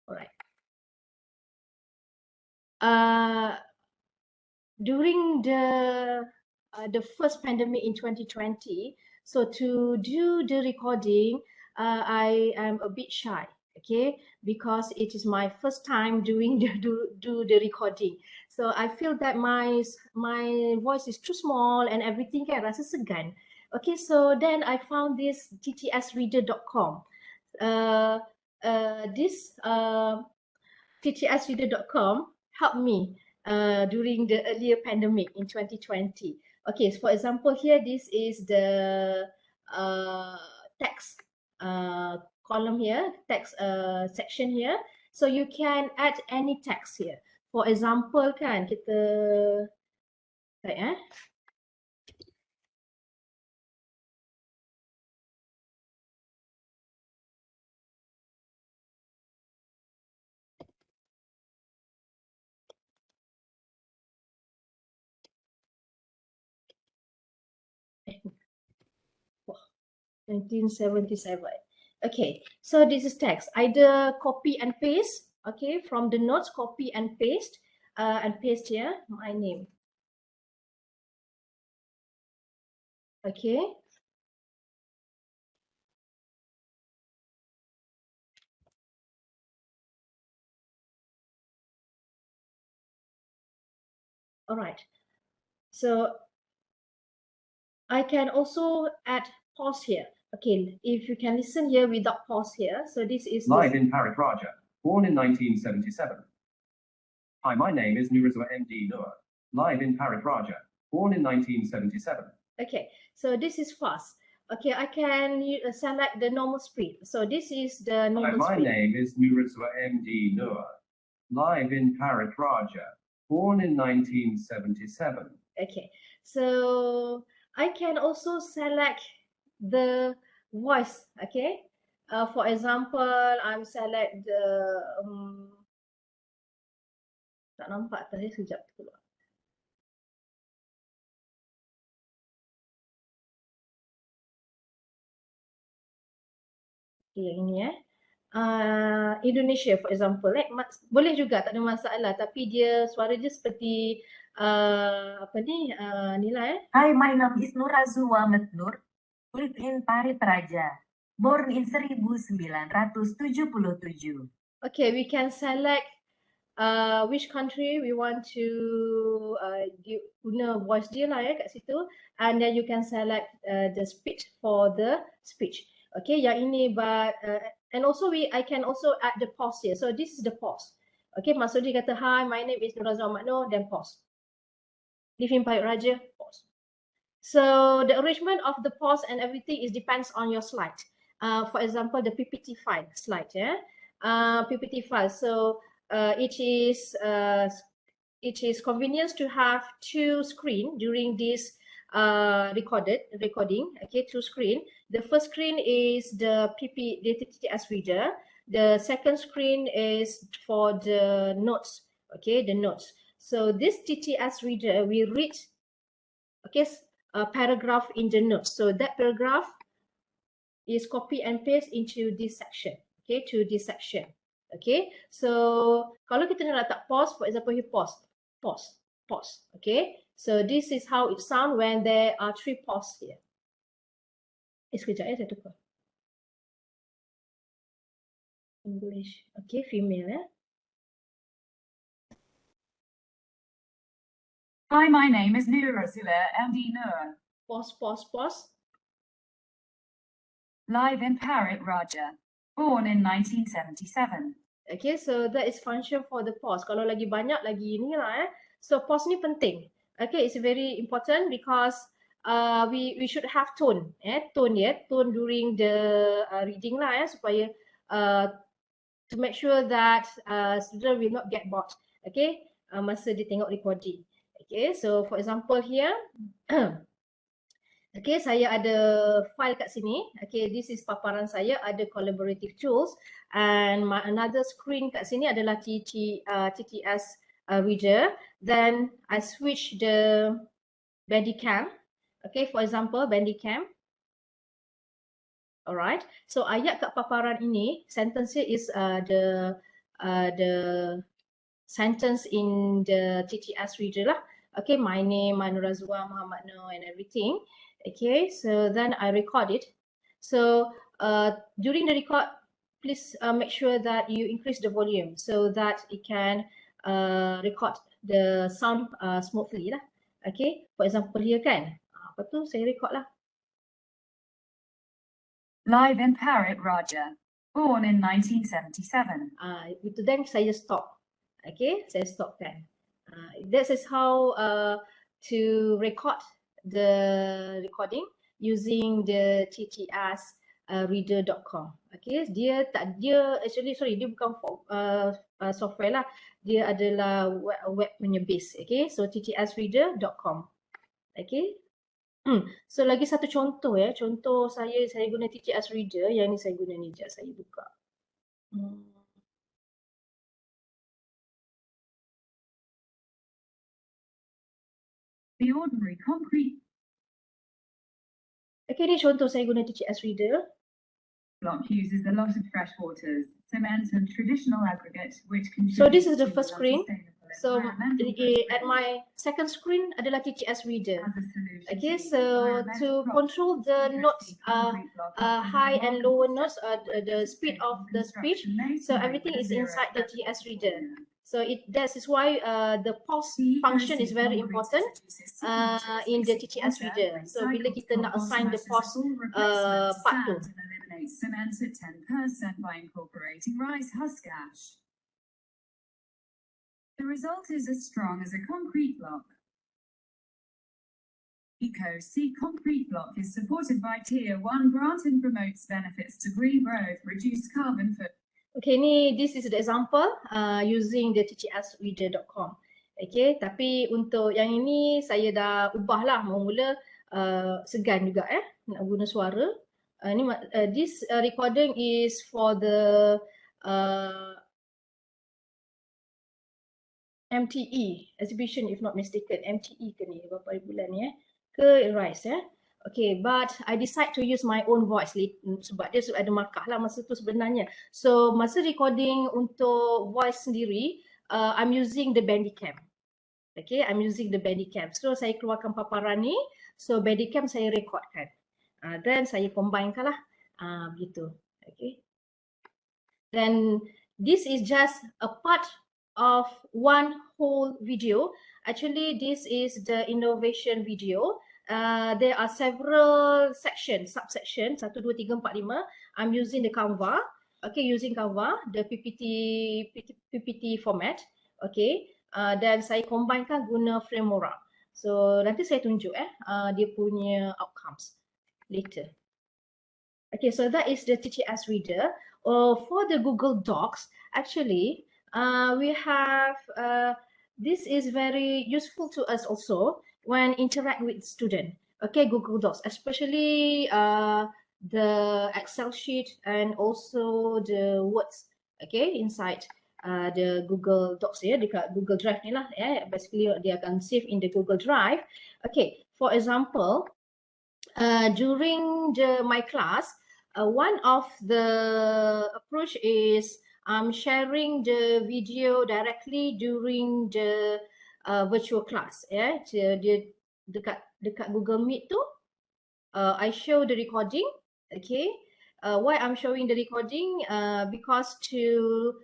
Alright. During the first pandemic in 2020, so to do the recording, I am a bit shy, okay, because it is my first time doing do the recording. So I feel that my voice is too small and everything kan rasa segan. Okay, so then I found this ttsreader.com. This ttsreader.com helped me during the earlier pandemic in 2020. Okay, so for example, here this is the text column here, text section here. So you can add any text here. For example, kan kita right, 1977. Okay, so this is text. Either copy and paste, okay, from the notes, copy and paste here, my name. Okay. All right. So I can also add pause here. Okay, if you can listen here without pause here. So this is live in Parit Raja, born in 1977. Hi, my name is Nurazuwa MD Noor. Live in Parit Raja, born in 1977. Okay, so this is fast. Okay, I can select the normal speed. So this is the normal Hi, my speed. name is Nurazuwa MD Noor. Live in Parit Raja, born in 1977. Okay, so I can also select the voice. Okay, for example, I'm select the tak nampak tadi sekejap keluar. Okay, yang ini Indonesia for example, boleh juga tak ada masalah, tapi dia suara dia seperti apa ni Nila Hi, my name is Nurazuwa Noor. Live in Parit Raja, born in 1977. Okay, we can select which country we want to guna voice dia lah kat situ, and then you can select the speech for the speech. Okay, yang ini but and also I can also add the pause here. So this is the pause. Okay, maksud dia kata hi, my name is Nurazuwa Noor, then pause. Live in Parit Raja, pause. So the arrangement of the pause and everything is depends on your slide. For example, the PPT file slide, PPT file. So it is convenient to have two screen during this recording. Okay, two screen. The first screen is the TTS reader. The second screen is for the notes. Okay, the notes. So this TTS reader will read, okay, a paragraph in the notes. So that paragraph is copy and paste into this section. Okay, to this section. Okay, so kalau kita nak letak pause, for example, you pause. Okay, so this is how it sound when there are three pause here. Sekejap saya tukar. English. Okay, female. Hi, my name is Nurazuwa MD Noor. Pause. Live in Parit Raja, born in 1977. Okay, so that is function for the pause. Kalau lagi banyak lagi ni lah So pause ni penting. Okay, it's very important because we should have tone, tone during the reading lah, supaya to make sure that student will not get bored, okay, masa dia tengok recording. Okay, so for example here, okay, saya ada file kat sini. Okay, this is paparan saya, ada collaborative tools, and my another screen kat sini adalah TTS reader. Then I switch the Bandicam. Okay, for example, Bandicam. Alright, so ayat kat paparan ini, sentence is the sentence in the TTS reader lah. Okay, my name, Nurazuwa, Muhammad Noor, and everything. Okay, so then I record it. So during the record, please make sure that you increase the volume so that it can record the sound smoothly lah. Okay, for example here kan, apa tu saya record lah. Live in Parit Raja, born in 1977. Itu then saya stop. Okay, saya stop kan. This is how to record the recording using the TTS reader.com. Okay, dia bukan software lah, dia adalah web punya base. Okay, so ttsreader.com. Okay. So lagi satu contoh contoh saya guna TTS reader, yang ni saya guna ni, sekejap saya buka. The ordinary concrete Okay, ni contoh saya guna TTS reader. block uses a lot of fresh waters, cement and traditional aggregate, which So this is contributes the to first an screen. unsustainable So environmental at footprint. my second screen adalah TTS reader. As a solution Okay, to so to environmental control the problems, notes, concrete block offers high a and modern lower step notes, forward the to speed of the speech. construction masonry So everything with a is zero inside the acceptable TTS reader. formula. So that is why the pause function is very important in the TTS reader. So bila kita nak assign the pause part tu. And eliminate cement at 10% by incorporating rice husk ash. The result is as strong as a concrete block. EcoC concrete block is supported by Tier 1 grant and promotes benefits to green growth, reduced carbon footprint. Okay, this is the example using the ttsreader.com. Okay, tapi untuk yang ini saya dah ubah lah, mula segan juga nak guna suara. This recording is for the MTE exhibition, if not mistaken. MTE ke ni, berapa bulan ni ke RISE Okay, but I decide to use my own voice sebab dia ada markah lah masa tu sebenarnya. So masa recording untuk voice sendiri, I'm using the Bandicam. Okay, I'm using the Bandicam. So saya keluarkan paparan ni, so Bandicam saya recordkan. Then saya combinekan lah, begitu. Okay. Then this is just a part of one whole video. Actually, this is the innovation video. There are several sections, subsections, 1, 2, 3, 4, 5. I'm using the Canva. Okay, using Canva, the PPT format. Okay, dan saya combinekan guna Filmora. So nanti saya tunjuk dia punya outcomes later. Okay, so that is the TTS reader. For the Google Docs, actually, we have, this is very useful to us also when interact with student. Okay, Google Docs, especially the Excel sheet and also the words, okay, inside the Google Docs dekat Google Drive ni lah, basically dia akan save in the Google Drive. Okay, for example, during my class, one of the approach is sharing the video directly during the virtual class. Dia dekat Google Meet tu, I show the recording. Okay, why I'm showing the recording? Because to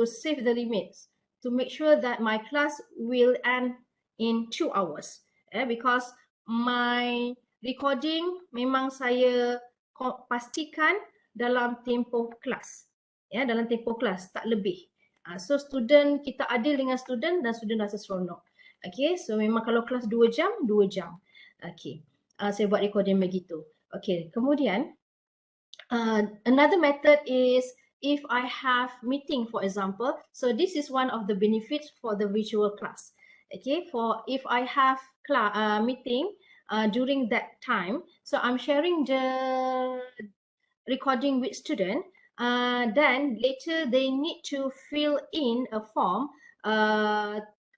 save the limits, to make sure that my class will end in 2 hours. Because my recording memang saya pastikan dalam tempoh kelas. Dalam tempoh kelas, tak lebih. So student, kita adil dengan student dan student rasa seronok. Okay, so memang kalau kelas 2 jam, 2 jam. Okay. saya buat recording begitu. Okay, kemudian another method is if I have meeting, for example. So this is one of the benefits for the virtual class. Okay, for if I have meeting during that time, so I'm sharing the recording with student. Then later they need to fill in a form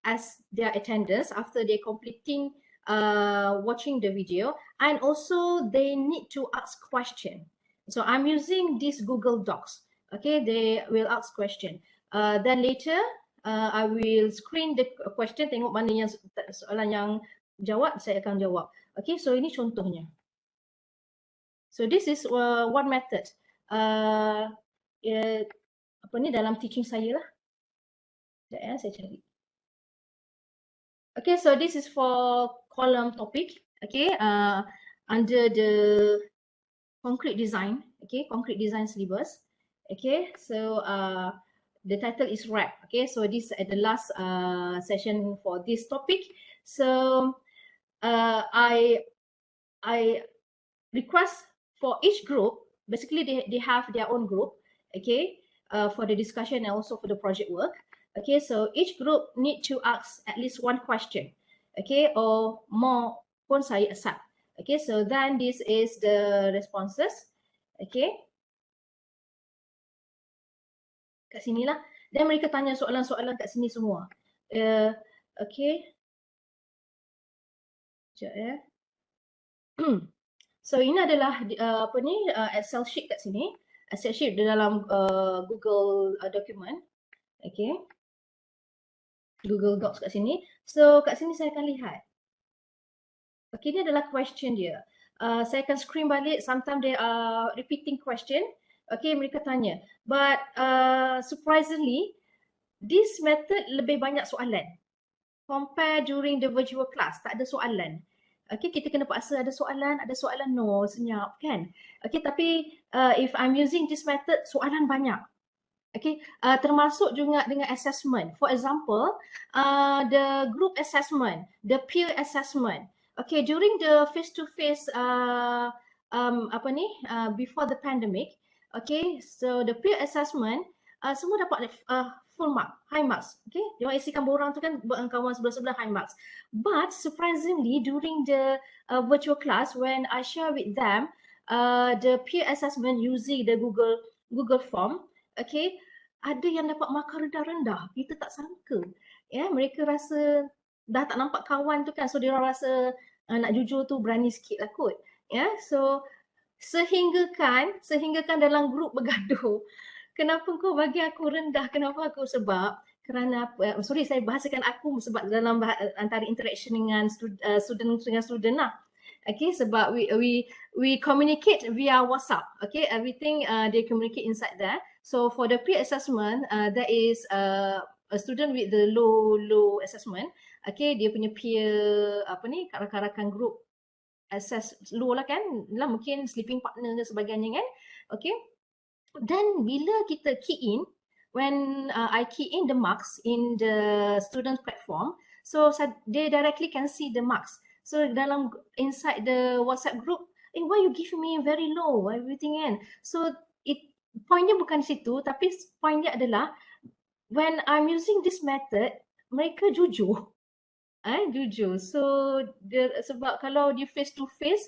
as their attendance after they completing watching the video, and also they need to ask question. So I'm using this Google Docs. Okay, they will ask question. Then later I will screen the question, tengok mana yang soalan yang jawab, saya akan jawab. Okay, so ini contohnya. So this is one method. Apa ni dalam teaching saya lah. Sekejap ya, saya cari. Okay, so this is for column topic. Okay, under the concrete design. Okay, concrete design syllabus. Okay, so the title is wrap. Okay, so this is the last session for this topic. So I request for each group, basically they have their own group, okay, for the discussion and also for the project work. Okay, so each group need to ask at least one question, okay, or more pun saya accept. Okay, so then this is the responses. Okay, kat sini lah. Dan mereka tanya soalan-soalan kat sini semua. Okay. Sekejap ya. So ini adalah apa ni Excel sheet kat sini. Excel sheet di dalam Google document. Okay. Google Docs kat sini. So kat sini saya akan lihat. Okay, ini adalah question dia. Saya akan screen balik. Sometimes they are repeating question. Okay, mereka tanya. But surprisingly, this method lebih banyak soalan. Compare during the virtual class, tak ada soalan. Okay, kita kena paksa ada soalan no, senyap kan. Okay, tapi if I'm using this method, soalan banyak. Okay, termasuk juga dengan assessment. For example, the group assessment, the peer assessment. Okay, during the face-to-face before the pandemic, okay, so the peer assessment, semua dapat full mark, high marks. Okay, dia isikan borang tu kan kawan sebelah-sebelah high marks. But surprisingly, during the virtual class, when I share with them the peer assessment using the Google form, okay, ada yang dapat markah rendah-rendah. Kita tak sangka. Ya, mereka rasa dah tak nampak kawan tu kan, so dia orang rasa nak jujur tu berani sikit lah kot. Ya, so sehinggakan dalam grup bergaduh. Kenapa kau bagi aku rendah? Kenapa aku? Sebab kerana saya bahasakan aku sebab dalam antara interaction dengan student dengan student lah. Okay, sebab we communicate via WhatsApp. Okay, everything they communicate inside there. So for the pre-assessment, there is a student with the low assessment. Okay, dia punya peer rakan-rakan group assess low lah kan, lah mungkin sleeping partner dan sebagainya kan. Okay. Then bila kita key in, when I key in the marks in the student platform, so they directly can see the marks. So dalam inside the WhatsApp group, why you give me very low everything kan? So pointnya bukan di situ, tapi pointnya adalah when I'm using this method, mereka jujur. Jujur. So sebab kalau di face to face,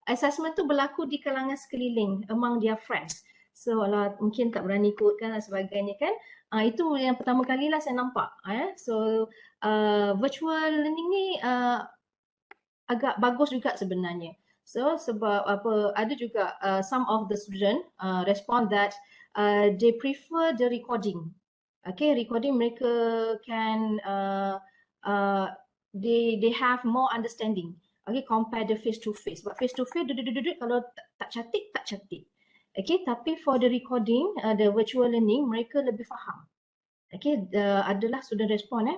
assessment tu berlaku di kalangan sekeliling among their friends. So mungkin tak berani ikutkan dan sebagainya kan. Itu yang pertama kali lah saya nampak. So virtual learning ni agak bagus juga sebenarnya. So sebab ada juga some of the student respond that they prefer the recording. Okay, recording mereka can they have more understanding. Okay, compare the face to face. But face to face kalau tak cantik. Okay, tapi for the recording, the virtual learning, mereka lebih faham. Okay, adalah student respond.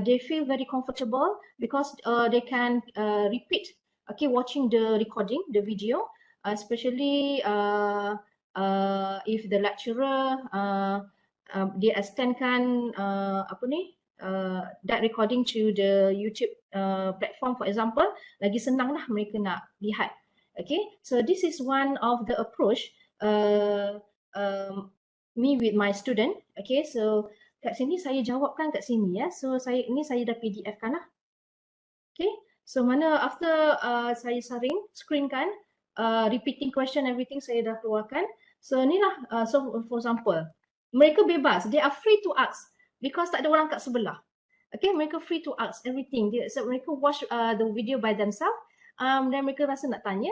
They feel very comfortable because they can repeat. Okay, watching the recording, the video, especially if the lecturer dia extendkan that recording to the YouTube platform, for example, lagi senang lah mereka nak lihat. Okay, so this is one of the approach me with my student. Okay, so kat sini saya jawabkan kat sini ya. So saya dah PDF kan lah. Okay, so mana after saya screenkan, repeating question everything saya dah keluarkan. So ni lah, so for example, mereka bebas, they are free to ask because tak ada orang kat sebelah. Okay, mereka free to ask everything. So mereka watch the video by themselves. Dan mereka rasa nak tanya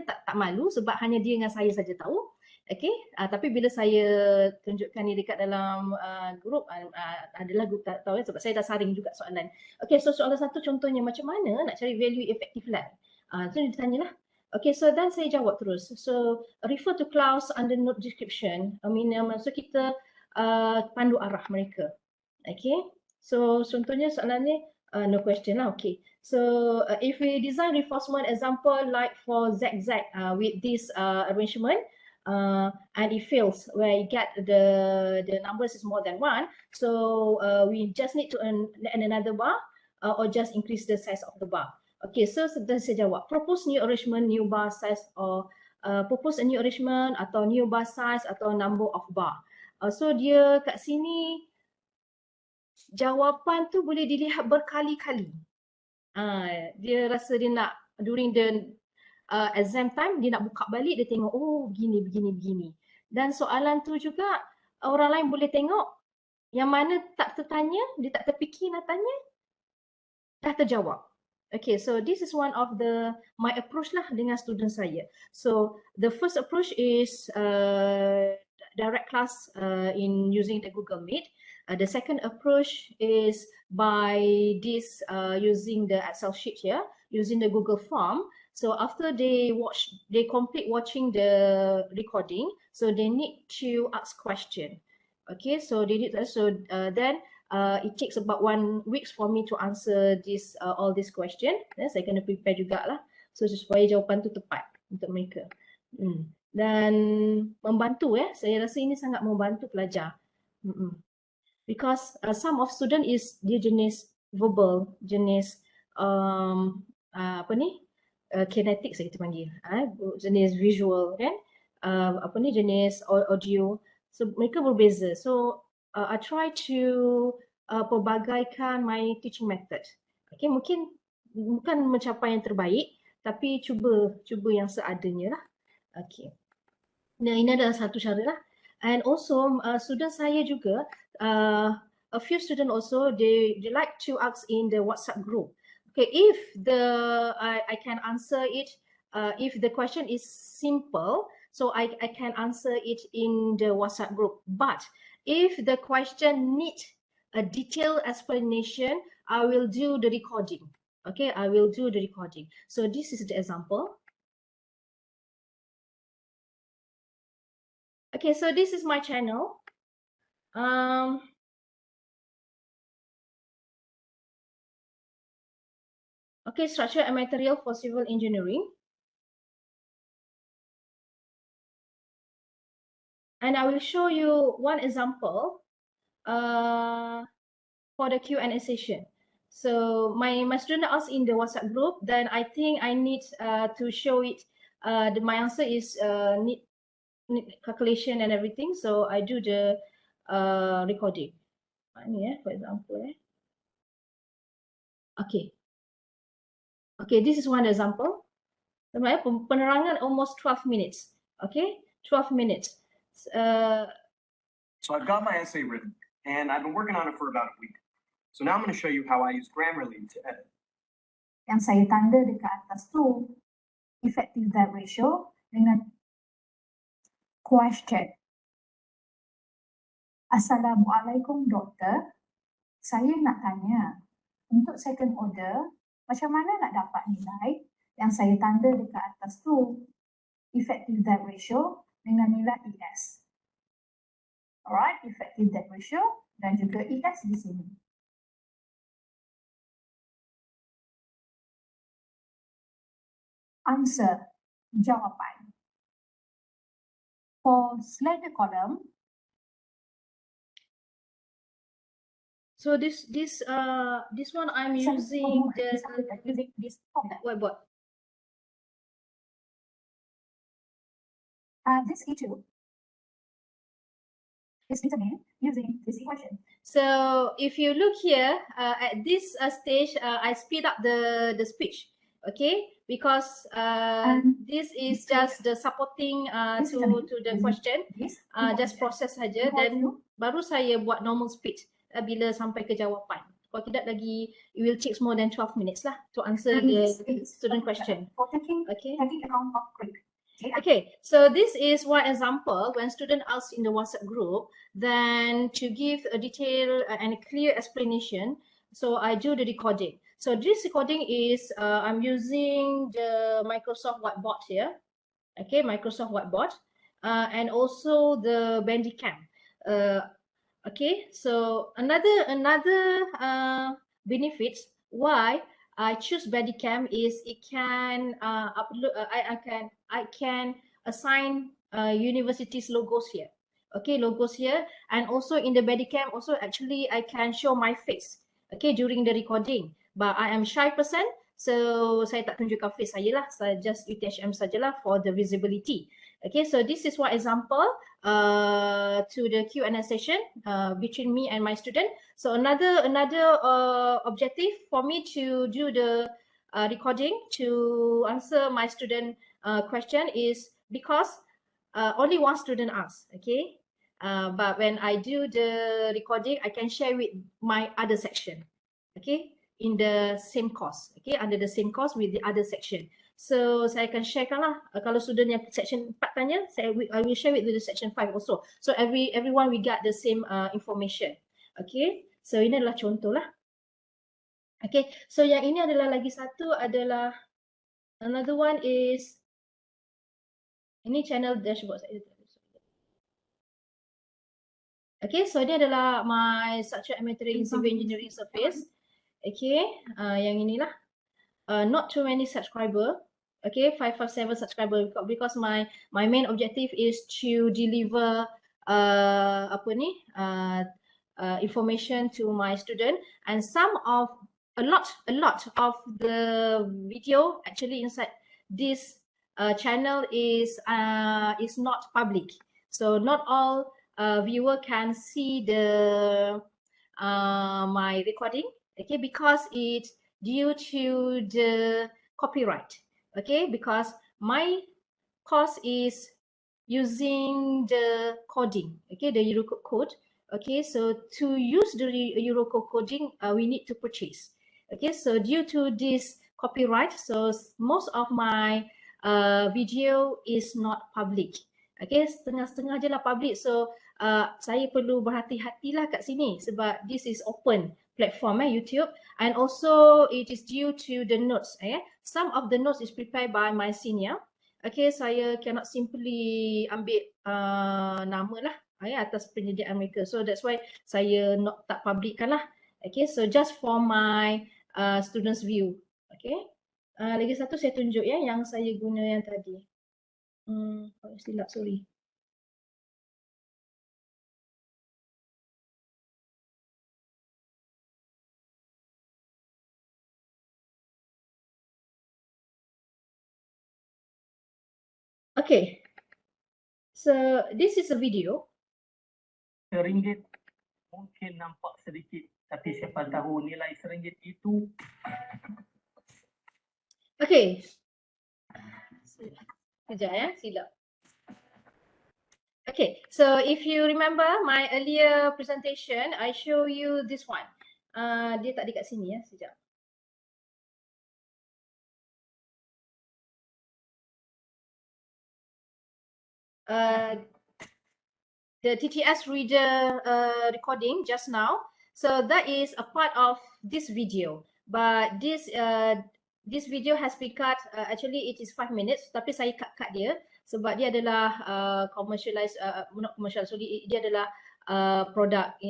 tak malu sebab hanya dia dengan saya saja tahu. Okay, tapi bila saya tunjukkan ni dekat dalam grup, adalah grup tak tahu sebab saya dah saring juga soalan. Okay, so soalan satu contohnya macam mana nak cari value effective lab. So dia tanya lah. Okay, so dan saya jawab terus. So refer to clause under note description. So kita pandu arah mereka. Okay, so contohnya soalan ni no question lah. Okay, so if we design reinforcement example like for ZZ with this arrangement, and it fails where you get the numbers is more than 1, so we just need to add another bar or just increase the size of the bar. Okay, so sudah saya jawab propose new arrangement, new bar size, or propose a new arrangement atau new bar size atau number of bar. So dia kat sini jawapan tu boleh dilihat berkali-kali. Dia rasa dia nak during the exam time dia nak buka balik, dia tengok oh begini. Dan soalan tu juga orang lain boleh tengok, yang mana tak tertanya, dia tak terfikir nak tanya, dah terjawab. Okay, so this is one of my approach lah dengan student saya. So the first approach is direct class in using the Google Meet. The second approach is by this using the Excel sheet here, using the Google form. So after they complete watching the recording, so they need to ask question. Okay, so they need then it takes about 1 week for me to answer all this question. Saya kena prepare jugalah, so supaya jawapan tu tepat untuk mereka. Dan membantu saya rasa ini sangat membantu pelajar. Because some of student is dia jenis verbal, jenis kinetic saya kita panggil, jenis visual kan, jenis audio. So mereka berbeza. So I try to pelbagaikan my teaching method. Okay, mungkin bukan mencapai yang terbaik, tapi cuba yang seadanya lah. Okay. Nah, ini adalah satu cara lah. And also student saya juga, a few student also they like to ask in the WhatsApp group. Okay, if I can answer it, if the question is simple, so I can answer it in the WhatsApp group. But if the question needs a detailed explanation, I will do the recording. Okay, I will do the recording. So this is the example. Okay, so this is my channel. Okay, structure and material for civil engineering. And I will show you one example for the Q&A session. So my student asked in the WhatsApp group, then I think I need to show it. My answer is need calculation and everything. So I do the recording. For example. Okay, this is one example. Penerangan almost 12 minutes. Okay, 12 minutes. So I've got my essay written, and I've been working on it for about a week. So now I'm going to show you how I use Grammarly to edit. Yang saya tanda dekat atas tu, effective that ratio dengan question. Assalamualaikum doktor, saya nak tanya, untuk second order, macam mana nak dapat nilai yang saya tanda dekat atas tu, effective that ratio dengan nilai ES. Alright, effective that ratio dan juga ES di sini. Answer, jawapan. For select the column. So this one I'm So, using the using this format. whiteboard. This E2 is determined using this equation. So if you look here at this stage, I speed up the speech, okay? Because this is just the supporting this to determined the using question. This Just process saja, dan baru saya buat normal speed bila sampai ke jawapan. Kalau tidak lagi, it will take more than 12 minutes lah to answer And the this is student question. for taking Okay. account of grade. Okay, so this is one example when student asks in the WhatsApp group, then to give a detailed and a clear explanation, so I do the recording. So this recording is, I'm using the Microsoft Whiteboard here, okay, Microsoft Whiteboard, and also the Bandicam. Okay, so another benefit why I choose Bandicam is it can upload. I can assign universities logos here. Okay, logos here, and also in the Bandicam also actually I can show my face. Okay, during the recording. But I am shy person, so saya tak tunjukkan face saya lah. Saya just UTHM sajalah for the visibility. Okay, so this is one example to the Q&A session between me and my student. So another objective for me to do the recording to answer my student question is because only one student asked, okay? But when I do the recording, I can share with my other section, okay? In the same course, okay? Under the same course with the other section. So saya akan sharekan lah kalau student yang section 4 tanya, I will share with the section 5 also. So everyone we got the same information. Okay, so ini adalah contoh lah. Okay, so yang ini adalah lagi satu adalah another one is ini channel dashboard saya. Okay, so ini adalah my structural and material civil engineering surface. Okay, yang inilah. Not too many subscriber. Okay, 557 subscriber because my main objective is to deliver information to my student, and a lot of the video actually inside this channel is not public, so not all viewer can see the my recording, okay, because it's due to the copyright, okay, because my course is using the coding, okay, the Eurocode code, okay, so to use the Eurocode coding, we need to purchase, okay, so due to this copyright, so most of my video is not public, okay, setengah-setengah je lah public, so saya perlu berhati-hatilah kat sini sebab this is open platform YouTube, and also it is due to the notes. Some of the notes is prepared by my senior. Okay, saya cannot simply ambil nama lah atas penyediaan mereka. So that's why saya tak publickan lah. Okay, so just for my students view. Okay, lagi satu saya tunjuk ya yang saya guna yang tadi. Silap, sorry. Okay, so this is a video. RM1 mungkin nampak sedikit, tapi siapa tahu nilai RM1 itu. Okay, sekejap ya, silap. Okay, so if you remember my earlier presentation, I show you this one. Dia tak dekat sini ya, sekejap. The TTS reader recording just now. So that is a part of this video. But this video has been cut. Actually, it is 5 minutes. Tapi saya cut dia sebab dia adalah commercialized, not commercial. So dia adalah product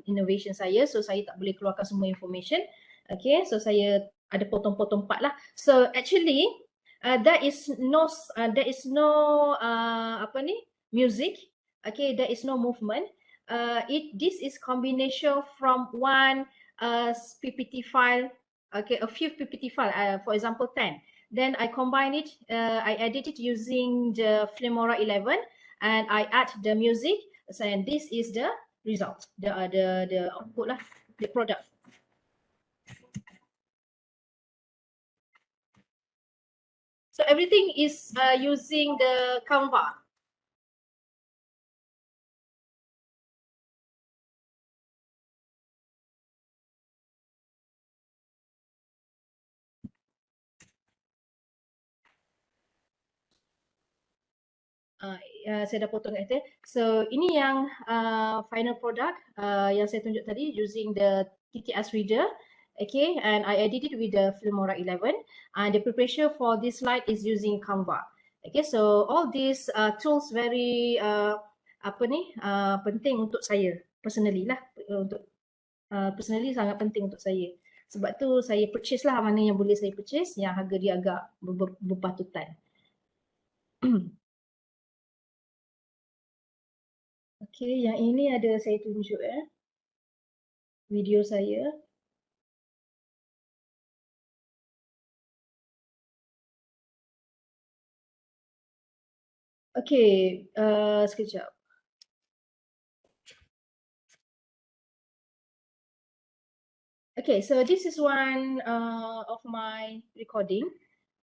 innovation saya. So saya tak boleh keluarkan semua information. Okay, so saya ada potong-potong part lah. So actually, there is no music. Okay, there is no movement. this is combination from one PPT file, okay, a few PPT file, for example 10. Then I combine it, I edit it using the Filmora 11, and I add the music. So, and this is the result, the output lah, the product. So everything is using the Canva. Saya dah potong kat atas. So ini yang final product yang saya tunjuk tadi using the TTS reader. Okay, and I edited with the Filmora 11. And the preparation for this slide is using Canva. Okay, so all these tools very penting untuk saya personally lah, untuk personally sangat penting untuk saya. Sebab tu saya purchase lah mana yang boleh saya purchase yang harga dia agak berpatutan. Okay, yang ini ada saya tunjuk video saya. Okay, sekejap. Okay, so this is one of my recording.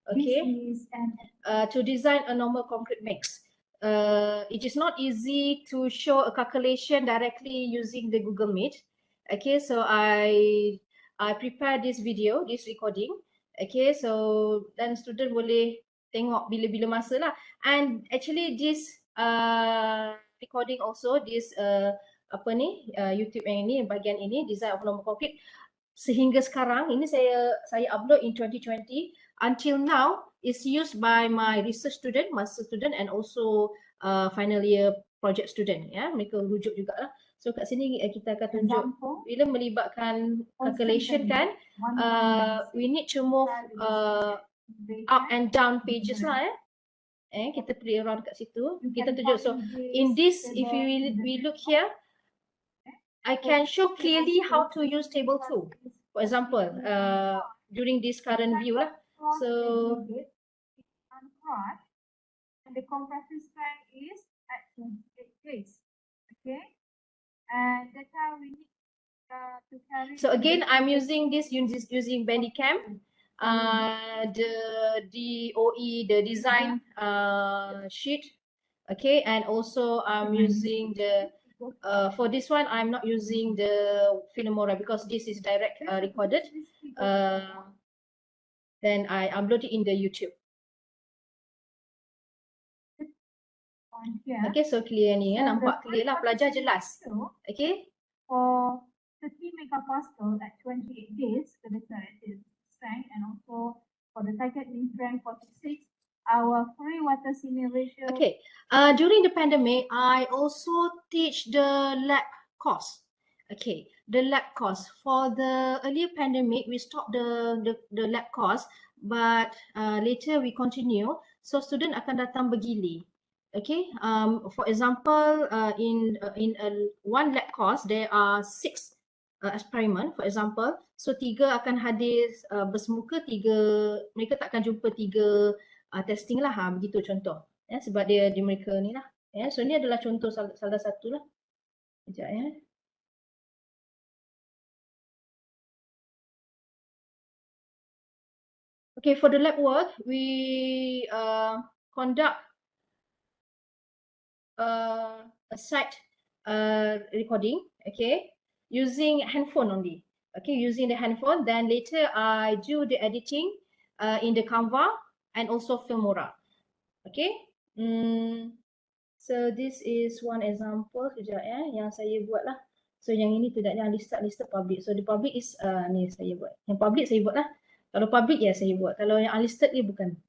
Okay, to design a normal concrete mix. It is not easy to show a calculation directly using the Google Meet. Okay, so I prepare this video, this recording. Okay, so dan student boleh tengok bila-bila masa lah. And actually this recording also, this YouTube yang ini, bahagian ini, design of normal concrete, sehingga sekarang ini saya upload in 2020. Until now is used by my research student, master student, and also final year project student. Ya, mereka rujuk juga lah. So kat sini kita akan tunjuk bila melibatkan calculation kan, we need to move up and down pages lah. Kita play around kat situ. Kita tunjuk. So in this, if we look here, I can show clearly how to use table 2. For example, during this current view lah. So and the compression strength is at 28 degrees. Okay, and that's how we need to carry. So again, I'm using this using Bandicam, the DOE, the design sheet. Okay, and also I'm using the for this one I'm not using the Filmora because this is direct recorded. Then I upload it in the YouTube. Okay, so clear ni ya, nampak clear lah, pelajar jelas. Okay. For 30 megapascal at 28 days, the corrective strength, and also for the target mean strength 46, our free water simulation. Okay. During the pandemic, I also teach the lab course. Okay, the lab course. For the earlier pandemic, we stopped the lab course, but later we continue. So student akan datang bergili. Okay, for example, in one lab course, there are 6 experiment, for example. So 3 akan hadir bersemuka, 3 mereka tak akan jumpa 3 testing lah, begitu contoh. Ya, sebab dia di mereka ni lah. Ya, so ni adalah contoh salah satu lah. Sekejap ya. Okay, for the lab work, we conduct a site recording, okay, using handphone only. Okay, using the handphone. Then later I do the editing in the Canva and also Filmora. Okay. So this is one example sekejap ya yang saya buat lah. So yang ini tidak yang listed public. So the public is ni saya buat. Yang public saya buat lah. Kalau public ya saya buat. Kalau yang unlisted ni bukan.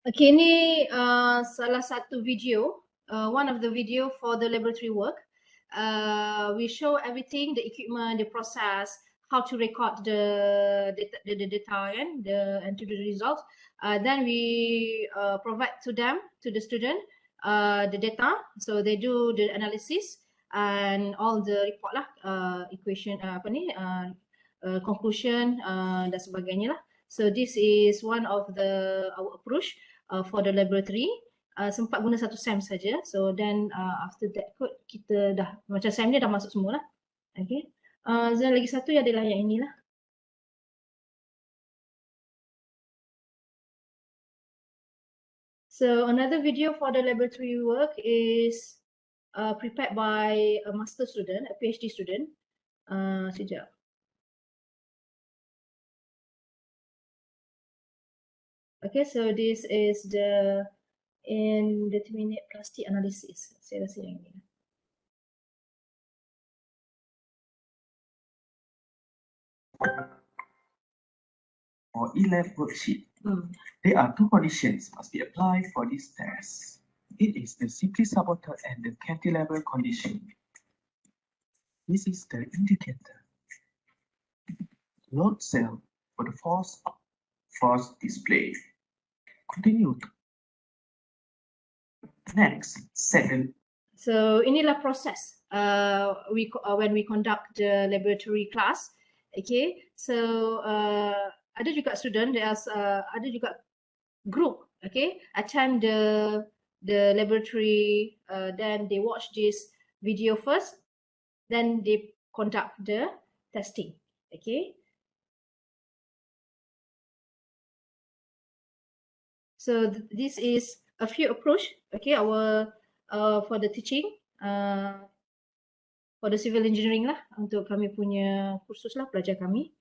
Okay, ini salah satu video, one of the video for the laboratory work. We show everything, the equipment, the process, how to record the data and to the results. Then we provide to them, to the student, the data. So they do the analysis and all the report lah, equation, conclusion dan sebagainya lah. So this is one of our approach for the laboratory. Sempat guna satu SEM saja. So then after that kot kita dah macam SEM dia dah masuk semua lah. Okay. Dan lagi satu adalah yang inilah. So another video for the laboratory work is prepared by a master student, a PhD student. Sekejap. Okay, so this is the indeterminate plastic analysis. Saya rasa yang ini. For E-Lab worksheet, there are two conditions must be applied for this test. It is the simply supported and the cantilever condition. This is the indicator. Load cell for the force display. Continue. Next, second. So inilah proses when we conduct the laboratory class. Okay, so ada juga student, ada juga group, okay, attend the laboratory, then they watch this video first, then they conduct the testing. Okay. So this is a few approach, okay, our for the teaching, for the civil engineering lah, untuk kami punya kursus lah, pelajar kami.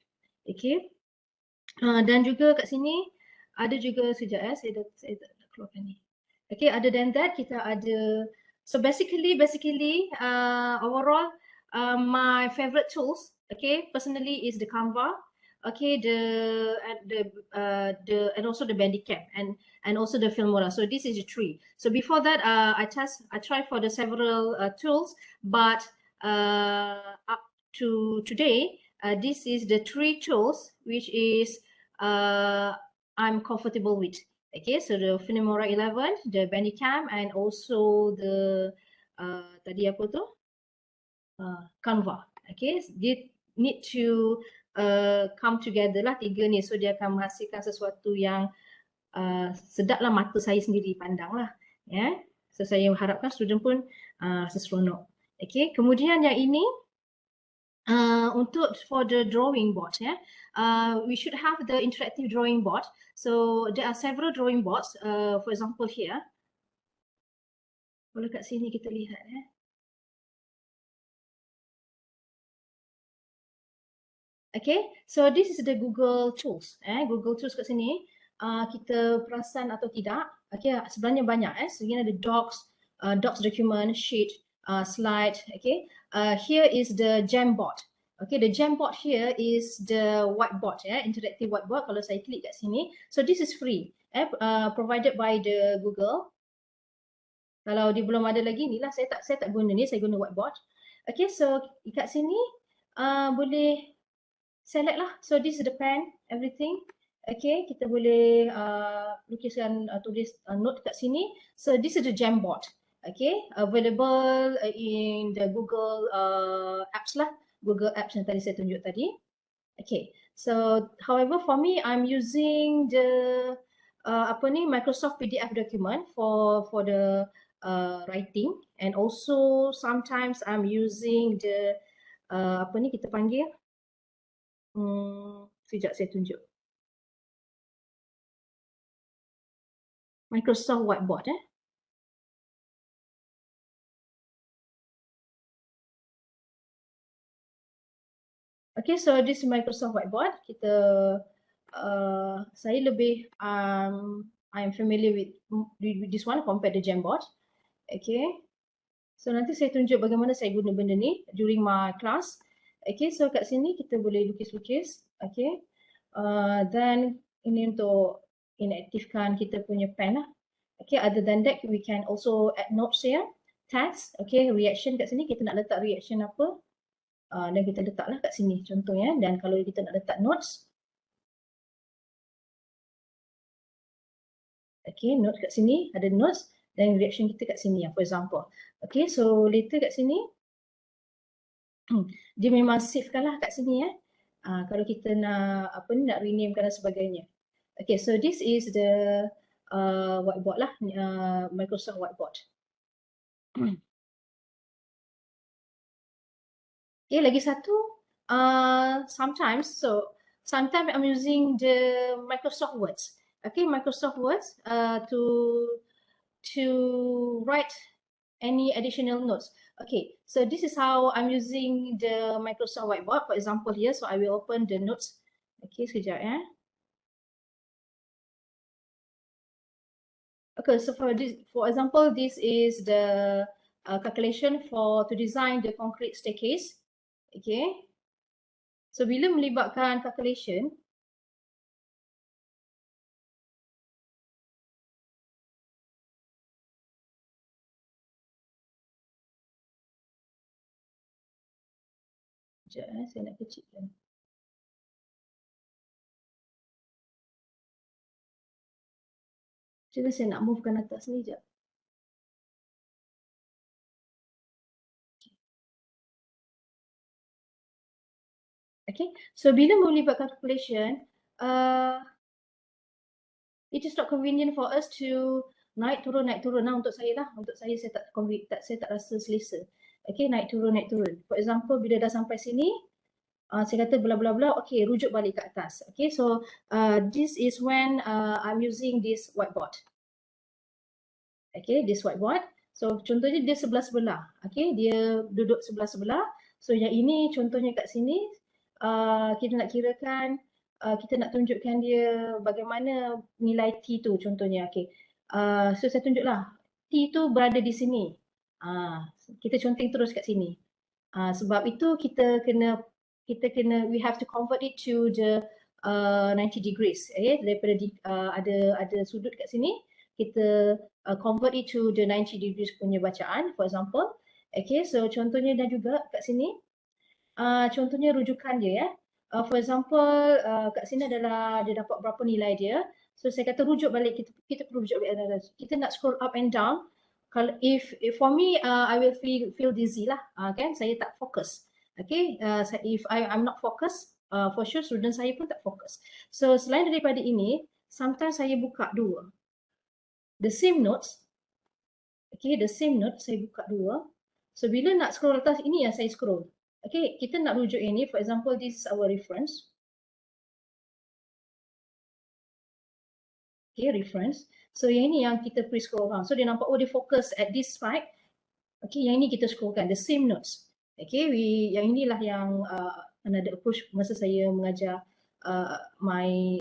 Okay. Dan juga kat sini ada juga sekejap saya dah keluarkan ni. Okay, other than that kita ada, so basically overall my favorite tools, okay, personally is the Canva, okay, and also the Bandicam and also the Filmora. So this is the three. So before that I tried for the several tools, but up to today this is the three tools which is I'm comfortable with. Okay, so the Filmora 11, the Bandicam, and also the tadi apa tu? Canva. Okay, they need to come together lah tiga ni, so dia akan menghasilkan sesuatu yang sedap lah mata saya sendiri pandang lah. Ya, so saya harapkan student pun seseronok. Okay, kemudian yang ini Untuk for the drawing board, we should have the interactive drawing board. So there are several drawing boards. For example here, kalau kat sini kita lihat Okay, so this is the Google Tools. Google Tools kat sini, kita perasan atau tidak, okay, sebenarnya banyak. Sebenarnya ada docs, docs document, sheet, slide. Okay, here is the Jamboard. Okay, the Jamboard here is the whiteboard, interactive whiteboard. Kalau saya klik kat sini, so this is free, provided by the Google. Kalau dia belum ada lagi, ni lah saya tak guna ni, saya guna whiteboard. Okay, so kat sini boleh select lah. So this is the pen, everything. Okay, kita boleh lukiskan, tulis note kat sini. So this is the Jamboard. Okay, available in the Google apps lah. Google apps yang tadi saya tunjuk tadi. Okay, so however for me, I'm using the Microsoft PDF document for the writing, and also sometimes I'm using the kita panggil sekejap saya tunjuk. Microsoft Whiteboard. Okay, so this is Microsoft Whiteboard. Saya lebih I'm familiar with this one compared to Jamboard. Okay, so nanti saya tunjuk bagaimana saya guna benda ni during my class. Okay, so kat sini kita boleh lukis-lukis. Okay, then ini untuk inaktifkan kita punya pen lah. Okay, other than that we can also add notes here, tags. Okay, reaction kat sini kita nak letak reaction apa, dan kita letaklah kat sini contohnya. Dan kalau kita nak letak notes, okay, notes kat sini ada notes dan reaction kita kat sini, for example. Okay, so later kat sini dia memang savekan lah kat sini kalau kita nak nak renamekan dan sebagainya. Okay, so this is the whiteboard lah, Microsoft Whiteboard. Okay, lagi satu, sometimes I'm using the Microsoft Words. Okay, Microsoft Words to write any additional notes. Okay, so this is how I'm using the Microsoft Whiteboard. For example here, so I will open the notes. Okay, sekejap Okay, so for example, this is the calculation to design the concrete staircase. Okay, so bila melibatkan calculation, sekejap saya nak kecilkan. Cuba saya nak movekan atas ni sekejap. Okay, so bila melibatkan calculation, it is not convenient for us to naik turun. Untuk saya lah, saya tak rasa selesa. Okay, naik turun. For example, bila dah sampai sini, saya kata bla bla bla, okay, rujuk balik ke atas. Okay, so this is when I'm using this whiteboard. Okay, this whiteboard. So contohnya dia sebelah-sebelah. Okay, dia duduk sebelah-sebelah. So yang ini contohnya kat sini, kita nak kirakan, kita nak tunjukkan dia bagaimana nilai T tu contohnya. Okay, so saya tunjuklah T tu berada di sini. Kita conteng terus kat sini. Sebab itu kita kena we have to convert it to the 90 degrees. Daripada ada sudut kat sini, kita convert it to the 90 degrees punya bacaan, for example. Okay, so contohnya dan juga kat sini, contohnya rujukan dia for example, kat sini adalah dia dapat berapa nilai dia. So saya kata rujuk balik, kita perlu rujuk balik. Kita nak scroll up and down. Kalau if for me, I will feel dizzy lah, kan? Saya tak fokus. Okay, if I'm not focus, for sure student saya pun tak fokus. So selain daripada ini, sometimes saya buka dua. The same notes, okay, the same note saya buka dua. So bila nak scroll atas, ini yang saya scroll. Okay, kita nak rujuk ini, for example, this is our reference. Okay, reference. So yang ini yang kita pre-scroll down. So dia nampak, oh dia fokus at this slide. Okay, yang ini kita scrollkan, the same notes. Okay, yang inilah yang another approach masa saya mengajar my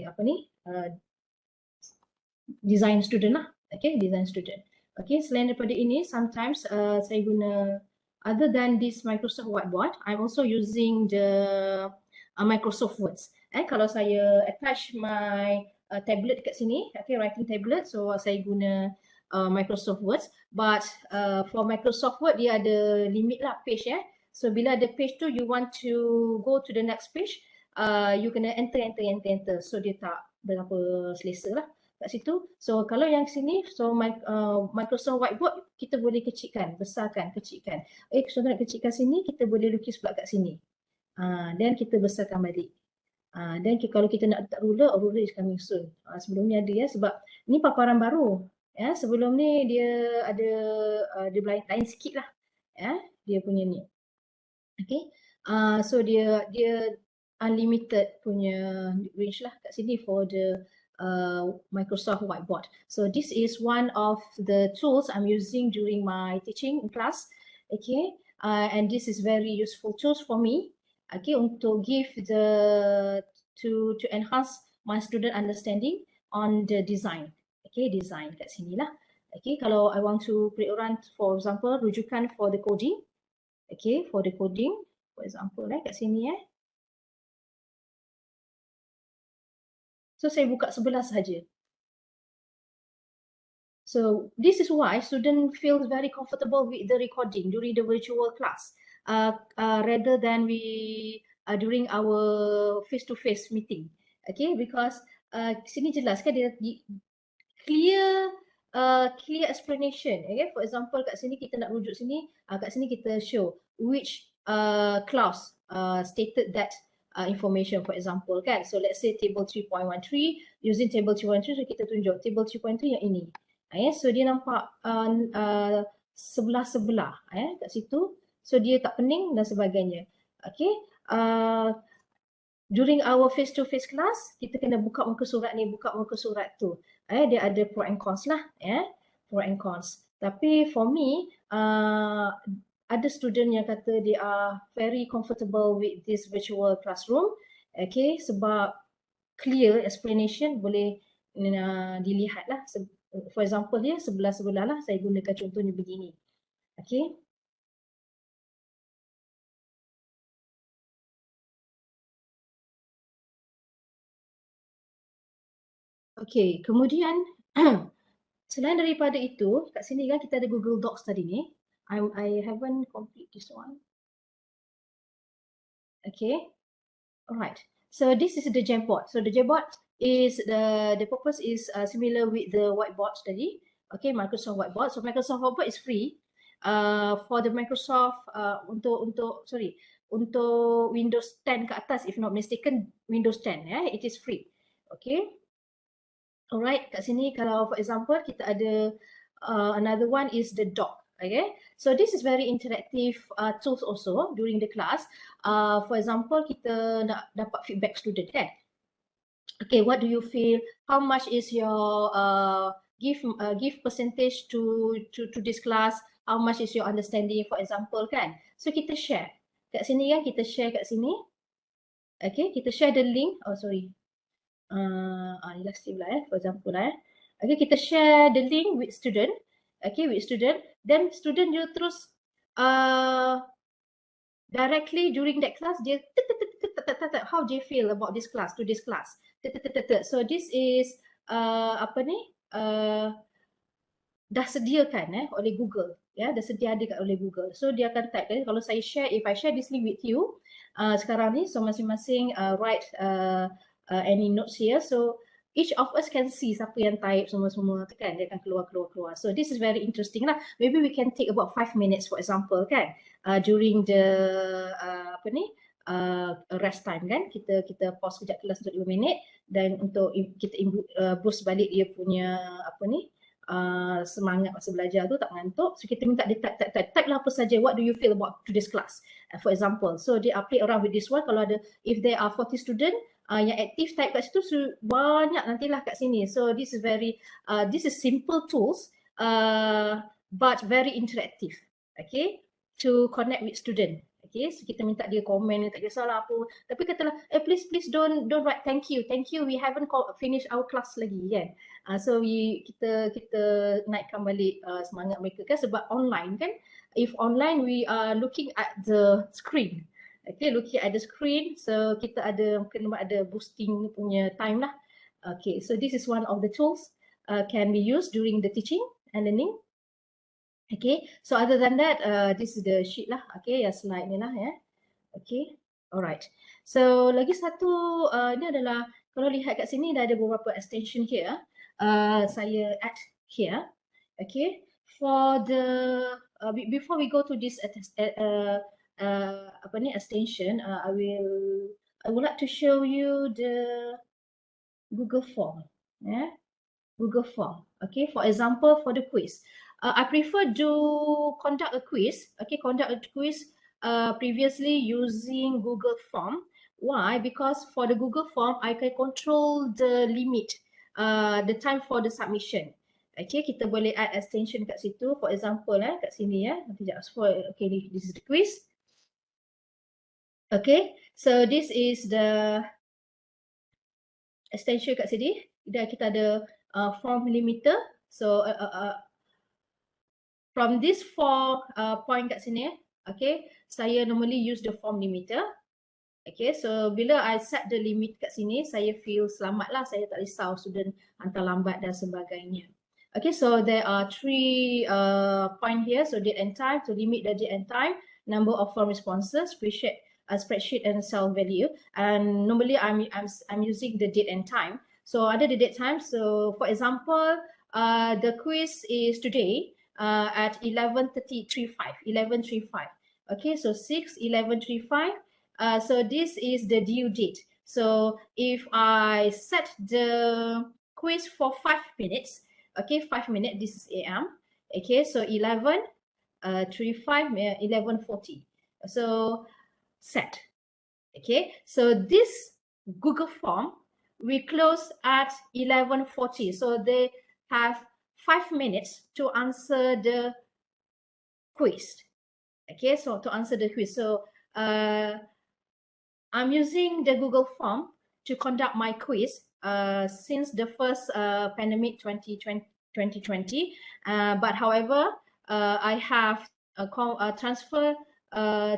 design student lah. Okay, design student. Okay, selain daripada ini, sometimes saya guna, other than this Microsoft Whiteboard, I'm also using the Microsoft Words. Kalau saya attach my tablet dekat sini, okay, writing tablet, so saya guna Microsoft Words. But for Microsoft Word, dia ada limit lah page ya. So bila ada page tu, you want to go to the next page, you kena enter. So dia tak berapa selesa lah kat situ. So kalau yang sini, so Microsoft Whiteboard kita boleh kecilkan, besarkan, kecilkan. So nak kecilkan sini, kita boleh lukis pula kat sini. Dan kita besarkan balik. Dan kalau kita nak letak ruler, ruler is coming soon. Sebelum ni ada ya, sebab ni paparan baru. Ya, sebelum ni dia ada dia lain sikit lah. Ya, dia punya ni. Okay. So dia unlimited punya range lah kat sini for the Microsoft Whiteboard. So this is one of the tools I'm using during my teaching in class. Okay, and this is very useful tools for me. Okay, untuk give to enhance my student understanding on the design. Okay, design kat sini lah. Okay, kalau I want to create one, for example, rujukan for the coding. Okay, for the coding, for example, kat sini So saya buka sebelah sahaja. So this is why student feels very comfortable with the recording during the virtual class, rather than during our face-to-face meeting. Okay, because sini jelas kan dia clear explanation. Okay, for example kat sini kita nak rujuk sini, kat sini kita show which clause stated that information, for example kan. So let's say table 3.13, using table 3.13, so kita tunjuk table 3.3 yang ini. So dia nampak sebelah-sebelah kat situ. So dia tak pening dan sebagainya. Okay. During our face-to-face class, kita kena buka muka surat ni, buka muka surat tu. Dia ada pro and cons lah. Pro and cons. Tapi for me, ada student yang kata they are very comfortable with this virtual classroom. Okay, sebab clear explanation boleh dilihat lah. For example dia sebelah-sebelah lah, saya gunakan contohnya begini. Okay. Okay, kemudian selain daripada itu, kat sini kan kita ada Google Docs tadi ni. I haven't complete this one. Okay, alright. So this is the Jamboard. So the Jamboard is the purpose is similar with the Whiteboard tadi. Okay, Microsoft Whiteboard. So Microsoft Whiteboard is free. For the Microsoft untuk Windows 10 ke atas, if not mistaken, Windows 10 it is free. Okay. Alright, kat sini kalau for example kita ada another one is the doc. Okay, so this is very interactive tools also during the class. For example, kita nak dapat feedback student kan. Okay, what do you feel? How much is your give percentage to this class? How much is your understanding, for example kan? So kita share kat sini kan, kita share kat sini. Okay, kita share the link. Oh sorry. Elastic lah for example Okay, kita share the link with student. Okay, with student. Then student dia terus directly during that class dia how they feel about this class to this class. So this is dah sediakan oleh Google. Dah sedia ada oleh Google. So dia akan type kalau saya share, if I share this link with you sekarang ni, so masing-masing write any notes here. So each of us can see siapa yang type semua-semua tu kan, dia akan keluar. So this is very interesting lah. Maybe we can take about 5 minutes for example kan, during the rest time kan, kita pause kejap kelas untuk 5 minit dan untuk kita boost balik dia punya semangat masa belajar tu, tak mengantuk. So kita minta dia type lah apa saja, what do you feel about today's class, for example. So dia play around with this one. Kalau ada, if there are 40 student yang aktif type kat situ, so banyak nantilah kat sini. So this is very this is simple tools but very interactive, okay, to connect with student. Okay, so kita minta dia komen, tak kisahlah apa, tapi katalah, please don't write thank you, we haven't finish our class lagi, kan. So kita naikkan balik semangat mereka, kan, sebab online, kan. If online, we are looking at the screen, okay, looking at the screen, so kita kena ada boosting punya time lah. Okay, so this is one of the tools can be used during the teaching and learning. Okay, so other than that, this is the sheet lah, okay, slide ni lah, ya. Okay, alright. So lagi satu, ini adalah, kalau lihat kat sini dah ada beberapa extension here. Saya add here, okay. For the before we go to this extension, I would like to show you the Google Form, yeah, Google Form. Okay, for example, for the quiz. I prefer to conduct a quiz, okay, previously using Google Form. Why? Because for the Google Form, I can control the limit, the time for the submission. Okay, kita boleh add extension kat situ. For example, kat sini, okay, this is the quiz. Okay, so this is the extension kat sini. Dan kita ada form limiter. So from this 4 point kat sini, okay, saya normally use the form limiter. Okay, so bila I set the limit kat sini, saya feel selamat lah, saya tak risau student hantar lambat dan sebagainya. Okay, so there are 3 point here, so date and time, to limit the date and time, number of form responses, spreadsheet and cell value, and normally I'm using the date and time. So ada the date time, so for example, the quiz is today, at 11:35. Okay, so 6/11/35. So this is the due date. So if I set the quiz for 5 minutes, okay, 5 minutes, this is AM. Okay, so 11:35, 11:40. So set. Okay, so this Google Form we close at 11:40. So they have 5 minutes to answer the quiz. Okay, so to answer the quiz. So I'm using the Google Form to conduct my quiz since the first pandemic 2020. But however, I have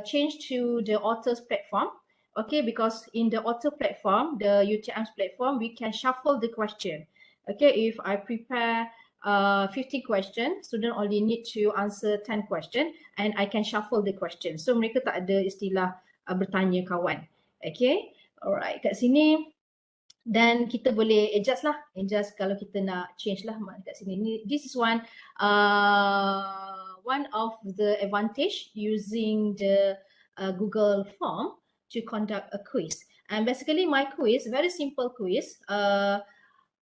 changed to the Authors platform. Okay, because in the Author platform, the UTM's platform, we can shuffle the question. Okay, if I prepare 50 questions, student only need to answer 10 questions and I can shuffle the question. So mereka tak ada istilah bertanya kawan. Okay, alright, kat sini dan kita boleh adjust kalau kita nak change lah kat sini. This is one of the advantage using the Google Form to conduct a quiz. And basically my quiz, very simple quiz,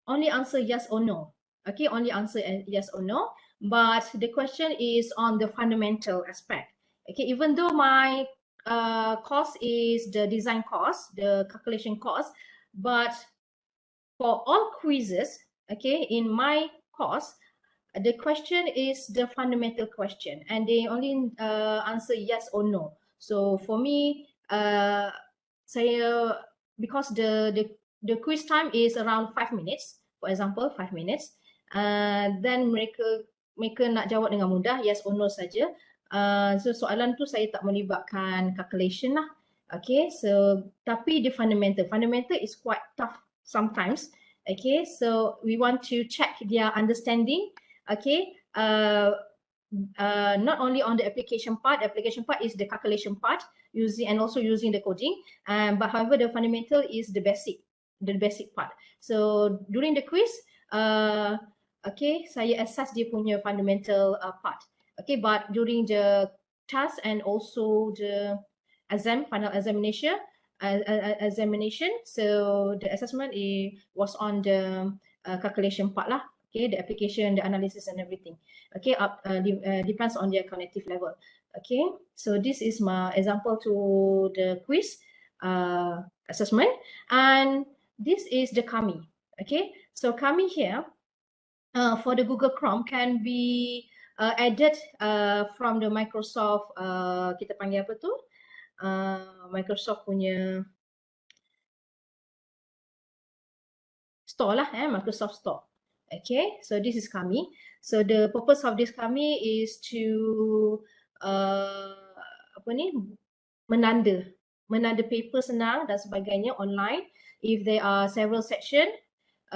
only answer yes or no. Okay, only answer yes or no, but the question is on the fundamental aspect. Okay, even though my course is the design course, the calculation course, but for all quizzes, okay, in my course, the question is the fundamental question and they only answer yes or no. So for me, because the quiz time is around 5 minutes, for example, 5 minutes, then mereka nak jawab dengan mudah, yes or no saja. So soalan tu saya tak melibatkan calculation lah. Okay, so tapi the fundamental is quite tough sometimes. Okay, so we want to check their understanding. Okay, not only on the application part is the calculation part, and also using the coding, but however the fundamental is the basic part. So during the quiz, okay, saya assess dia punya fundamental part. Okay, but during the task and also the final examination, so the assessment was on the calculation part lah. Okay, the application, the analysis and everything. Okay, depends on their cognitive level. Okay, so this is my example to the quiz assessment, and this is the Kami. Okay, so Kami here for the Google Chrome can be added from the Microsoft, kita panggil apa tu? Microsoft punya store lah, Microsoft Store. Okay, so this is Kami. So the purpose of this Kami is to menanda paper senang dan sebagainya online. If there are several sections,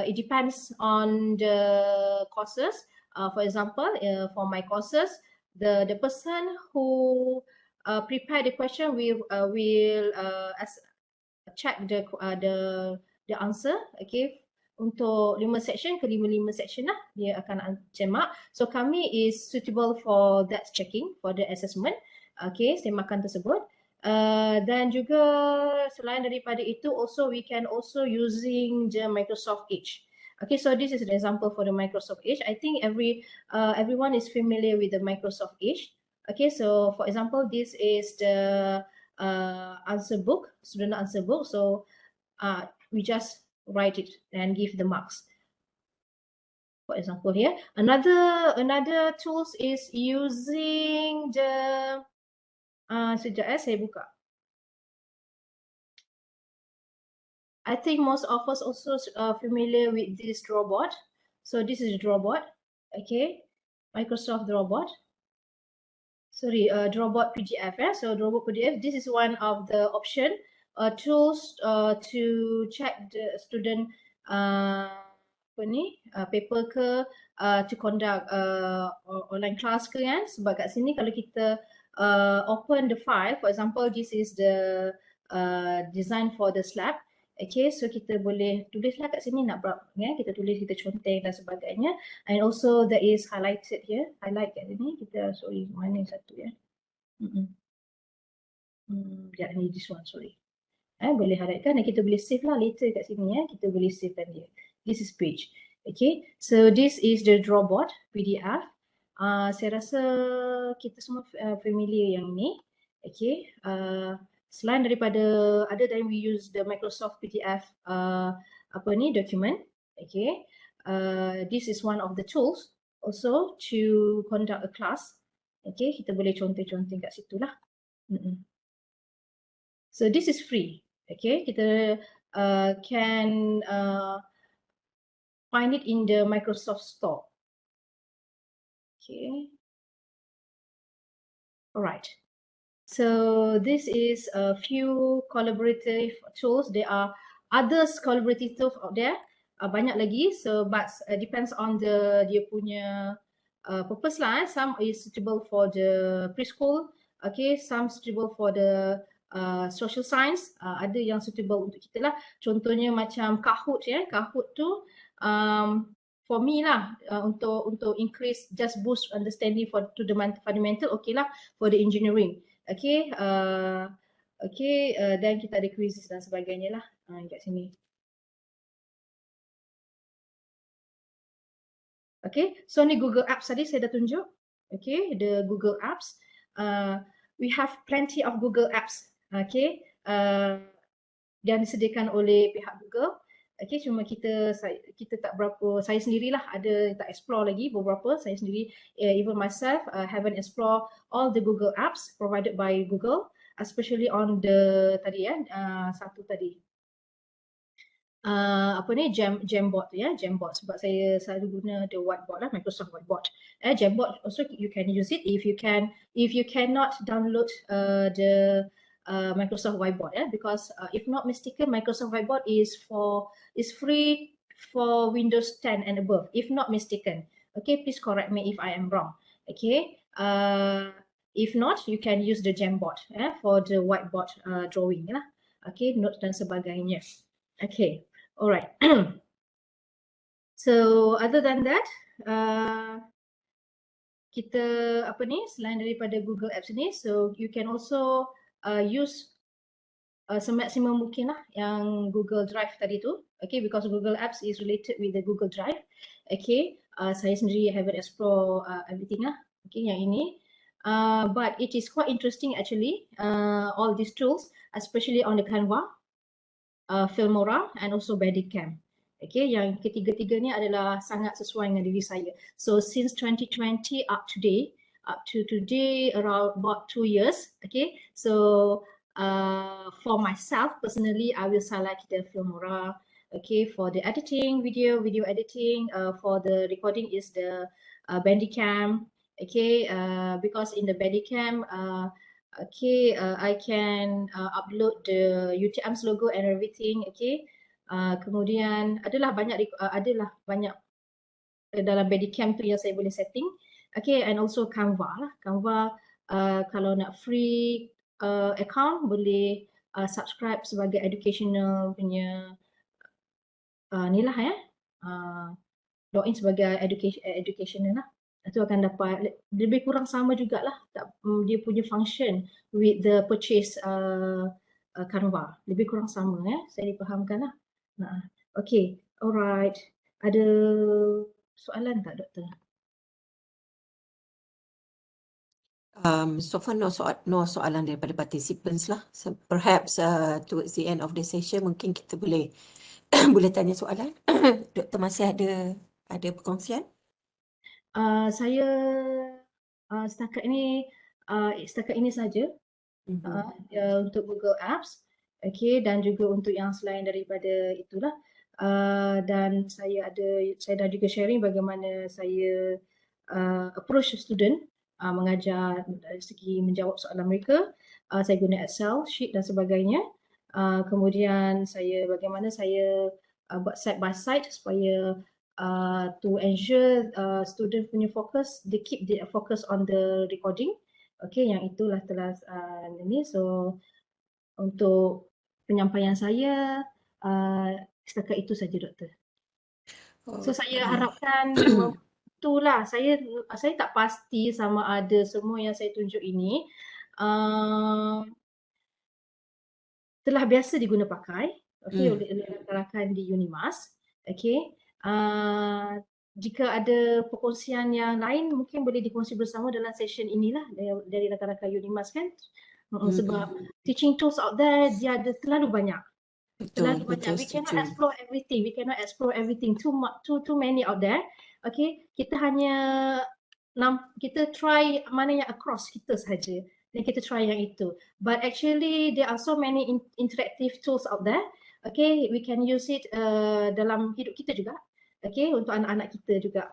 it depends on the courses. For example, for my courses, the person who prepare the question will check the answer. Okay, untuk 5 section ke 5 section lah dia akan semak. So Kami is suitable for that checking, for the assessment. Okay, semakan tersebut. Dan juga selain daripada itu, also we can also using the Microsoft Edge. Okay, so this is an example for the Microsoft Edge. I think everyone is familiar with the Microsoft Edge. Okay, so for example, this is the answer book, student answer book. So we just write it and give the marks. For example here, another tools is using the sekejap saya buka. I think most of us also familiar with this drawboard. So this is drawboard. Okay, Microsoft drawboard. Sorry, drawboard PDF. So drawboard PDF. This is one of the option tools to check the student paper ke to conduct online class ke kan. Sebab kat sini kalau kita open the file, for example, this is the design for the slab. Okay, so kita boleh tulislah kat sini nak berapa, ya? Kita tulis, kita conteng dan sebagainya. And also there is highlighted here, highlight kat sini. Kita, sorry, mana satu ya? Ya, ni this one, sorry. Boleh highlightkan dan kita boleh save lah later kat sini ya. Kita boleh save kan dia. This is page. Okay, so this is the drawboard PDF. Saya rasa kita semua familiar yang ni. Okay, selain daripada other than we use the Microsoft PDF document. Okay, this is one of the tools also to conduct a class. Okay, kita boleh conteng-conteng kat situ lah. So this is free. Okay, kita can find it in the Microsoft Store. Okay. All right. So this is a few collaborative tools. There are others collaborative tools out there. Banyak lagi. So but depends on dia punya purpose lah. Some is suitable for the preschool. Okay. Some suitable for the social science. Ada yang suitable untuk kita lah. Contohnya macam Kahoot ya. Kahoot tu for me lah, untuk increase, just boost understanding to the fundamental, okay lah for the engineering. Okay, dan kita ada quizzes dan sebagainya lah kat sini. Okay, so ni Google Apps tadi saya dah tunjuk. Okay, the Google Apps. We have plenty of Google Apps. Okay, yang disediakan oleh pihak Google. Okay, cuma kita tak berapa, saya sendirilah ada tak explore lagi beberapa, saya sendiri, even myself haven't explore all the Google apps provided by Google, especially on the tadi satu tadi. Jamboard tu ya, Jamboard, sebab saya selalu guna the Whiteboard lah, Microsoft Whiteboard. Jamboard also you can use it if you cannot download the Microsoft Whiteboard because if not mistaken, Microsoft Whiteboard is free for Windows 10 and above, if not mistaken. Okay, please correct me if I am wrong. Okay, if not, you can use the Jamboard for the whiteboard drawing lah. Okay, notes dan sebagainya. Okay, alright. So other than that, kita selain daripada Google Apps ni, so you can also use semaksimum mungkin lah yang Google Drive tadi tu. Okay, because Google Apps is related with the Google Drive. Okay, Saya sendiri haven't explore everything lah. Okay, yang ini. But it is quite interesting actually, all these tools, especially on the Canva, Filmora and also Bandicam. Okay, yang ketiga-tiga ni adalah sangat sesuai dengan diri saya. So since 2020 up to today, around about 2 years. Okay, so for myself personally, I will select the Filmora. Okay, for the editing, video editing. For the recording is the Bandicam. Okay, because in the Bandicam, I can upload the UTM's logo and everything. Okay, kemudian adalah banyak dalam Bandicam tu yang saya boleh setting. Okay, and also Canva lah. Canva kalau nak free account boleh subscribe sebagai educational punya ni lah login sebagai educational lah. Itu akan dapat lebih kurang sama jugalah dia punya function with the purchase Canva. Lebih kurang sama saya dipahamkan lah. Okay, alright. Ada soalan tak, Doktor? So far no soalan daripada participants lah. So perhaps towards the end of the session mungkin kita boleh boleh tanya soalan. Doktor masih ada perkongsian? Saya setakat ini saja untuk Google Apps, okay, dan juga untuk yang selain daripada itulah. Dan saya dah juga sharing bagaimana saya approach student mengajar dari segi menjawab soalan mereka. Saya guna Excel sheet dan sebagainya. Kemudian bagaimana saya buat side by side supaya to ensure student punya fokus, they keep the focus on the recording. Okay, yang itulah telah ini. So untuk penyampaian saya setakat itu saja, Doktor. So saya harapkan itulah, saya tak pasti sama ada semua yang saya tunjuk ini telah biasa diguna pakai, okay, oleh rakan-rakan di UNIMAS. Okay, jika ada perkongsian yang lain mungkin boleh dikongsi bersama dalam session inilah dari rakan-rakan UNIMAS kan. Sebab teaching tools out there dia ada terlalu banyak. Betul. We cannot explore everything. Too many out there. Okay, kita try mana yang across kita saja. Dan kita try yang itu. But actually there are so many interactive tools out there. Okay, we can use it dalam hidup kita juga. Okay, untuk anak-anak kita juga.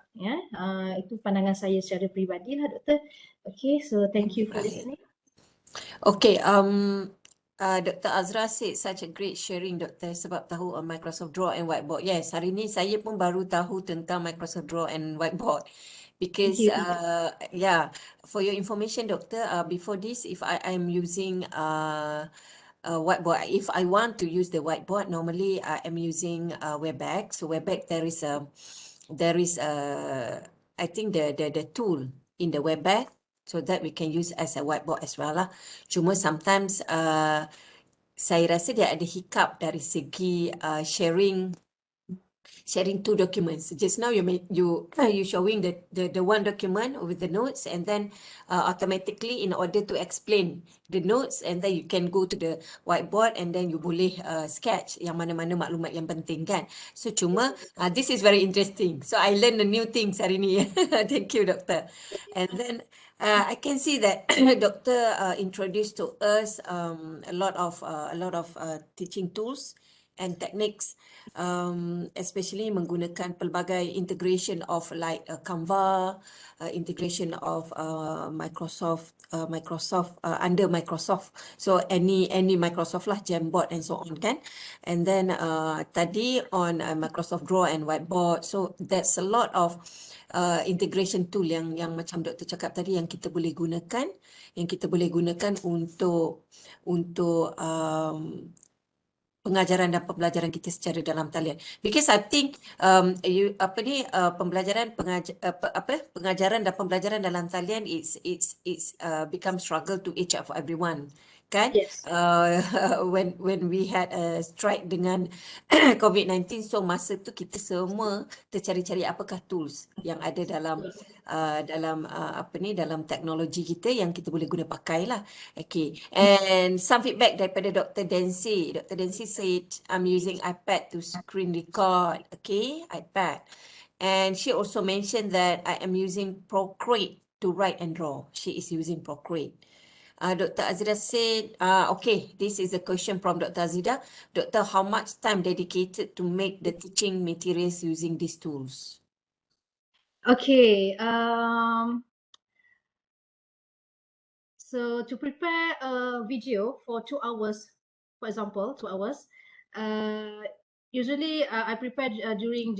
Itu pandangan saya secara peribadi lah, Doktor. Okay, so thank you for listening. Okay, Dr. Azra said such a great sharing, Doktor, sebab tahu on Microsoft Draw and Whiteboard. Yes, hari ni saya pun baru tahu tentang Microsoft Draw and Whiteboard. Because for your information, Doctor, before this, if I'm using Whiteboard, if I want to use the Whiteboard, normally I am using Webex. So Webex, there is I think the tool in the Webex, so that we can use as a whiteboard as well lah. Cuma sometimes saya rasa dia ada hiccup dari segi sharing two documents. Just now you showing the one document with the notes, and then automatically in order to explain the notes, and then you can go to the whiteboard and then you boleh sketch yang mana-mana maklumat yang penting kan. So cuma this is very interesting. So I learned the new things hari ni. Thank you, Doctor. And then I can see that Doctor introduced to us a lot of teaching tools and techniques, especially menggunakan pelbagai integration of like Canva, integration of Microsoft under Microsoft. So any Microsoft lah, Jamboard and so on kan. And then tadi on Microsoft Draw and Whiteboard. So that's a lot of integration tool yang macam Doktor cakap tadi yang kita boleh gunakan untuk pengajaran dan pembelajaran kita secara dalam talian. Because I think pengajaran dan pembelajaran dalam talian it's become struggle to each of everyone kan? Yes. When we had a strike dengan COVID-19, so masa tu kita semua tercari-cari apakah tools yang ada dalam teknologi kita yang kita boleh guna pakai lah. Okay, and some feedback daripada Dr. Dancy. Dr. Dancy said, I'm using iPad to screen record. Okay, iPad. And she also mentioned that I am using Procreate to write and draw. She is using Procreate. Dr. Azida said, okay, this is a question from Dr. Azida. Doctor, how much time dedicated to make the teaching materials using these tools? Okay. So to prepare a video for 2 hours, for example, 2 hours, usually I prepare during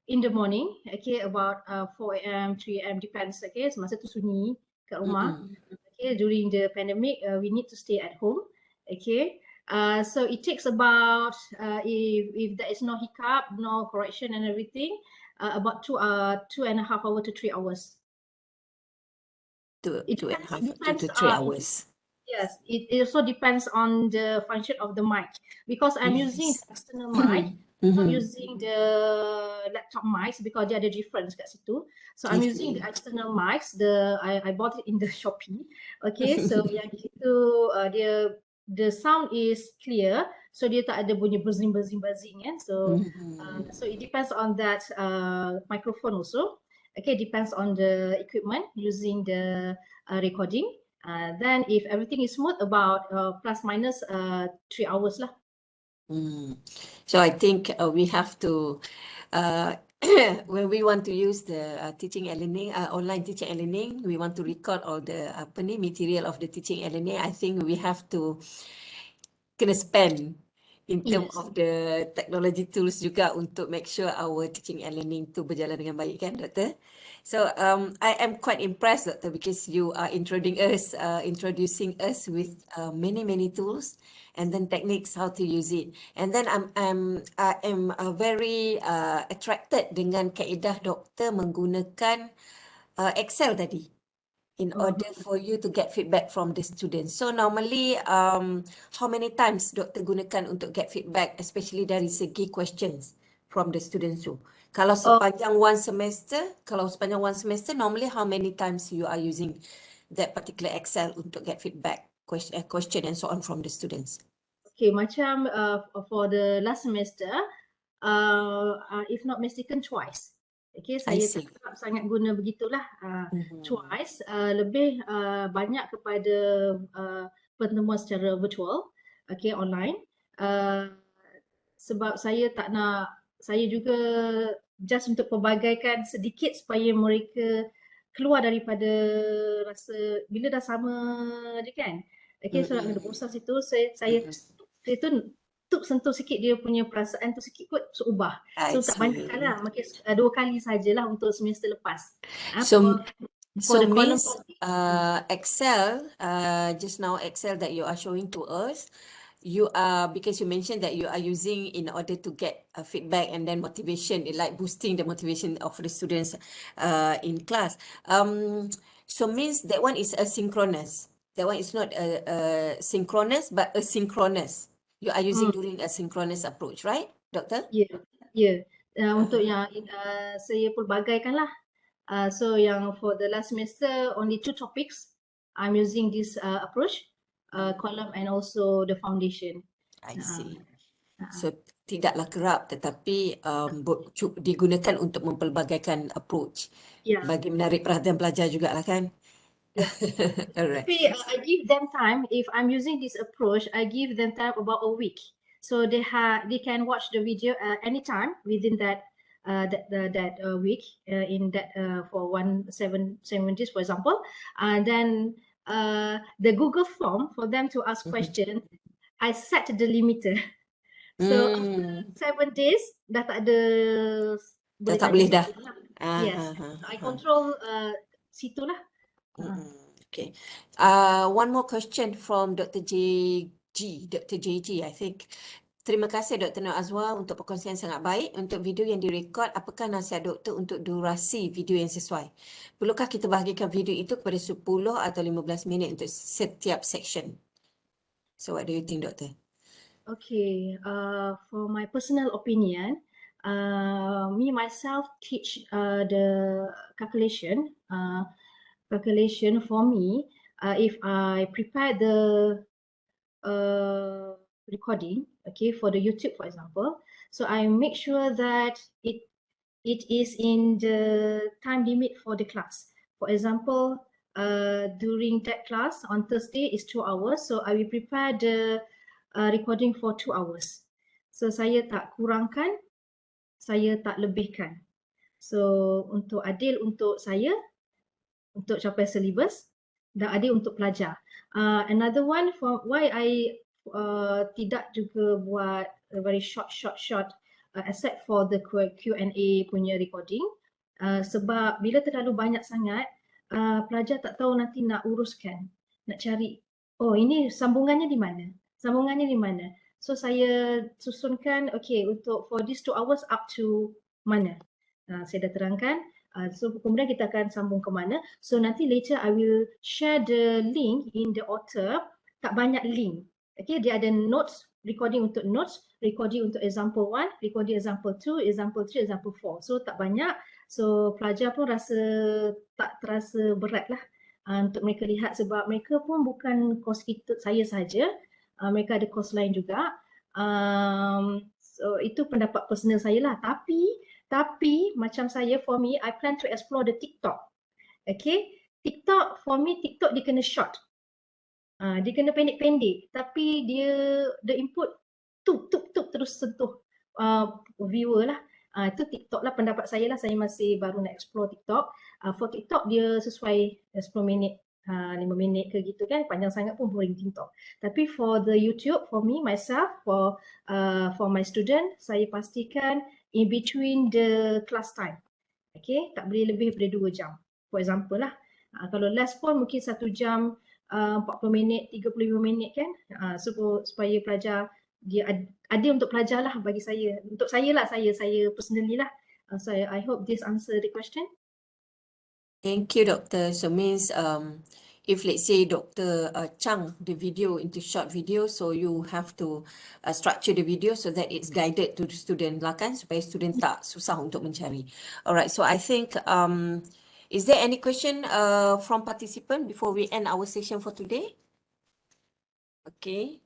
in the morning, okay, about 4 a.m., 3 a.m. depends, okay, semasa tu sunyi kat rumah. Okay, during the pandemic, we need to stay at home, okay. So it takes about, if there is no hiccup, no correction and everything, about 2.5 hours to 3 hours. It Two and a half depends, to 3 hours. Yes, it also depends on the function of the mic, because I'm using the external mic, not using the laptop mics, because there are difference kat situ. So I'm using the external mics. I bought it in the Shopee. Okay, so yang itu the sound is clear, so dia tak ada bunyi buzzing kan. So so it depends on that microphone also. Okay, depends on the equipment using the recording. Then if everything is smooth, about plus minus 3 hours lah. So I think we have to, when we want to use the teaching and learning, online teaching and learning, we want to record all the material of the teaching and learning. I think we have to kena spend in terms of the technology tools juga untuk make sure our teaching and learning tu berjalan dengan baik, kan, Doktor? So I am quite impressed, Doctor, because you are introducing us with many tools and then techniques how to use it. And then I am very attracted dengan kaedah Doktor menggunakan Excel tadi in order for you to get feedback from the students. So normally, how many times Doktor gunakan untuk get feedback, especially dari segi questions from the students tu? Kalau sepanjang one semester, normally how many times you are using that particular Excel untuk get feedback, question and so on from the students? Okay, macam for the last semester, if not mistaken, twice. Okay, saya tak sangat guna begitulah. Twice, lebih banyak kepada pertemuan secara virtual, okay, online. Sebab saya tak nak, saya juga just untuk pelbagaikan sedikit supaya mereka keluar daripada rasa bila dah sama je kan. Okay, so nak kena bosan situ, saya sentuh sikit dia punya perasaan tu sikit kot, so ubah. So tak banyakkan lah, mungkin 2 kali sajalah untuk semester lepas. So means Excel, just now Excel that you are showing to us, you are, because you mentioned that you are using in order to get feedback and then motivation, like boosting the motivation of the students in class. So means that one is asynchronous. That one is not synchronous, but asynchronous. You are using during a synchronous approach, right, Doctor? Yeah. Untuk yang saya pelbagaikan lah. So yang for the last semester, only 2 topics, I'm using this approach, column and also the foundation. I see. So tidaklah kerap, tetapi digunakan untuk mempelbagaikan approach. Bagi menarik perhatian pelajar jugalah, kan? Alright. Tapi I give them time. If I'm using this approach, I give them time about a week, so they can watch the video anytime within that week, in that for 7 days, for example. And then the Google form for them to ask questions, I set the limiter. So after 7 days dah tak ada, dah tak boleh dah. Yes, I control situlah. Okay. One more question from Dr. JG, I think. Terima kasih Dr. Nurazuwa untuk perkongsian sangat baik. Untuk video yang direkod, apakah nasihat doktor untuk durasi video yang sesuai? Perlukah kita bahagikan video itu kepada 10 atau 15 minit untuk setiap section? So what do you think, Doctor? Okay, for my personal opinion, me myself teach the calculation. Calculation for me, if I prepare the recording, okay, for the YouTube, for example, so I make sure that it is in the time limit for the class. For example, during that class on Thursday is 2 hours, so I will prepare the recording for 2 hours. So saya tak kurangkan, saya tak lebihkan. So untuk adil untuk saya, untuk capai syllabus, dan adil untuk pelajar. Another one for why I tidak juga buat a very short except for the Q&A punya recording, sebab bila terlalu banyak sangat, pelajar tak tahu nanti nak uruskan, nak cari, oh ini sambungannya di mana, sambungannya di mana. So saya susunkan, okay, untuk for these 2 hours up to mana. Saya dah terangkan. So kemudian kita akan sambung ke mana. So nanti later I will share the link in the author. Tak banyak link. Okay, dia ada notes, recording untuk notes, recording untuk example 1, recording example 2, example 3, example 4. So tak banyak. So pelajar pun rasa tak terasa berat lah untuk mereka lihat, sebab mereka pun bukan kos kita, saya saja. Mereka ada kos lain juga. So itu pendapat personal saya lah. Tapi macam saya, for me, I plan to explore the TikTok. Okay, TikTok, for me, TikTok dia kena short. Dia kena pendek-pendek, tapi dia the input tup terus sentuh viewer lah. Itu TikTok lah, pendapat saya lah. Saya masih baru nak explore TikTok. For TikTok dia sesuai 10 minit, 5 minit ke gitu kan, panjang sangat pun boring TikTok. Tapi for the YouTube, for me, myself, for my student, saya pastikan in between the class time. Okay, tak boleh lebih daripada 2 jam. For example lah, kalau last pun mungkin 1 jam 40 minit, 35 minit kan, supaya pelajar, dia adil untuk pelajar lah bagi saya. Untuk saya lah, saya personally lah. So I hope this answer the question. Thank you, Doctor. So means if let's say Doctor chunk the video into short video, so you have to structure the video so that it's guided to the student lah kan, supaya student tak susah untuk mencari. Alright, so I think is there any question from participant before we end our session for today? Okay.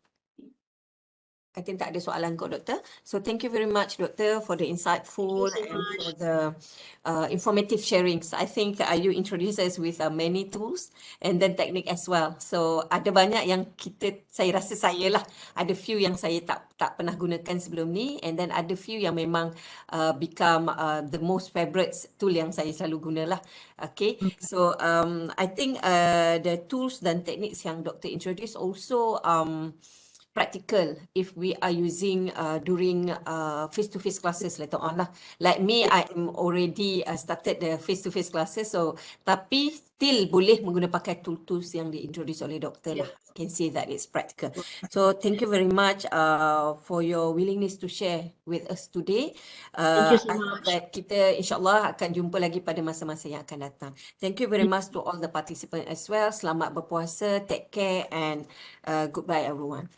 I think tak ada soalan kot, Doktor. So thank you very much, Doktor, for the insightful and for the informative sharings. I think you introduced us with many tools and then technique as well. So ada banyak yang saya rasa saya lah, ada few yang saya tak pernah gunakan sebelum ni, and then ada few yang memang become the most favorite tool yang saya selalu guna lah. Okay, so I think the tools dan techniques yang Doktor introduce also practical if we are using during face-to-face classes later on lah. Like me, I am already started the face-to-face classes, so tapi still boleh menggunakan pakai tools yang diintroduce oleh doktor lah. I can say that it's practical. So thank you very much for your willingness to share with us today. Thank you so I hope much. that kita insyaAllah akan jumpa lagi pada masa-masa yang akan datang. Thank you very much to all the participants as well. Selamat berpuasa, take care and goodbye everyone.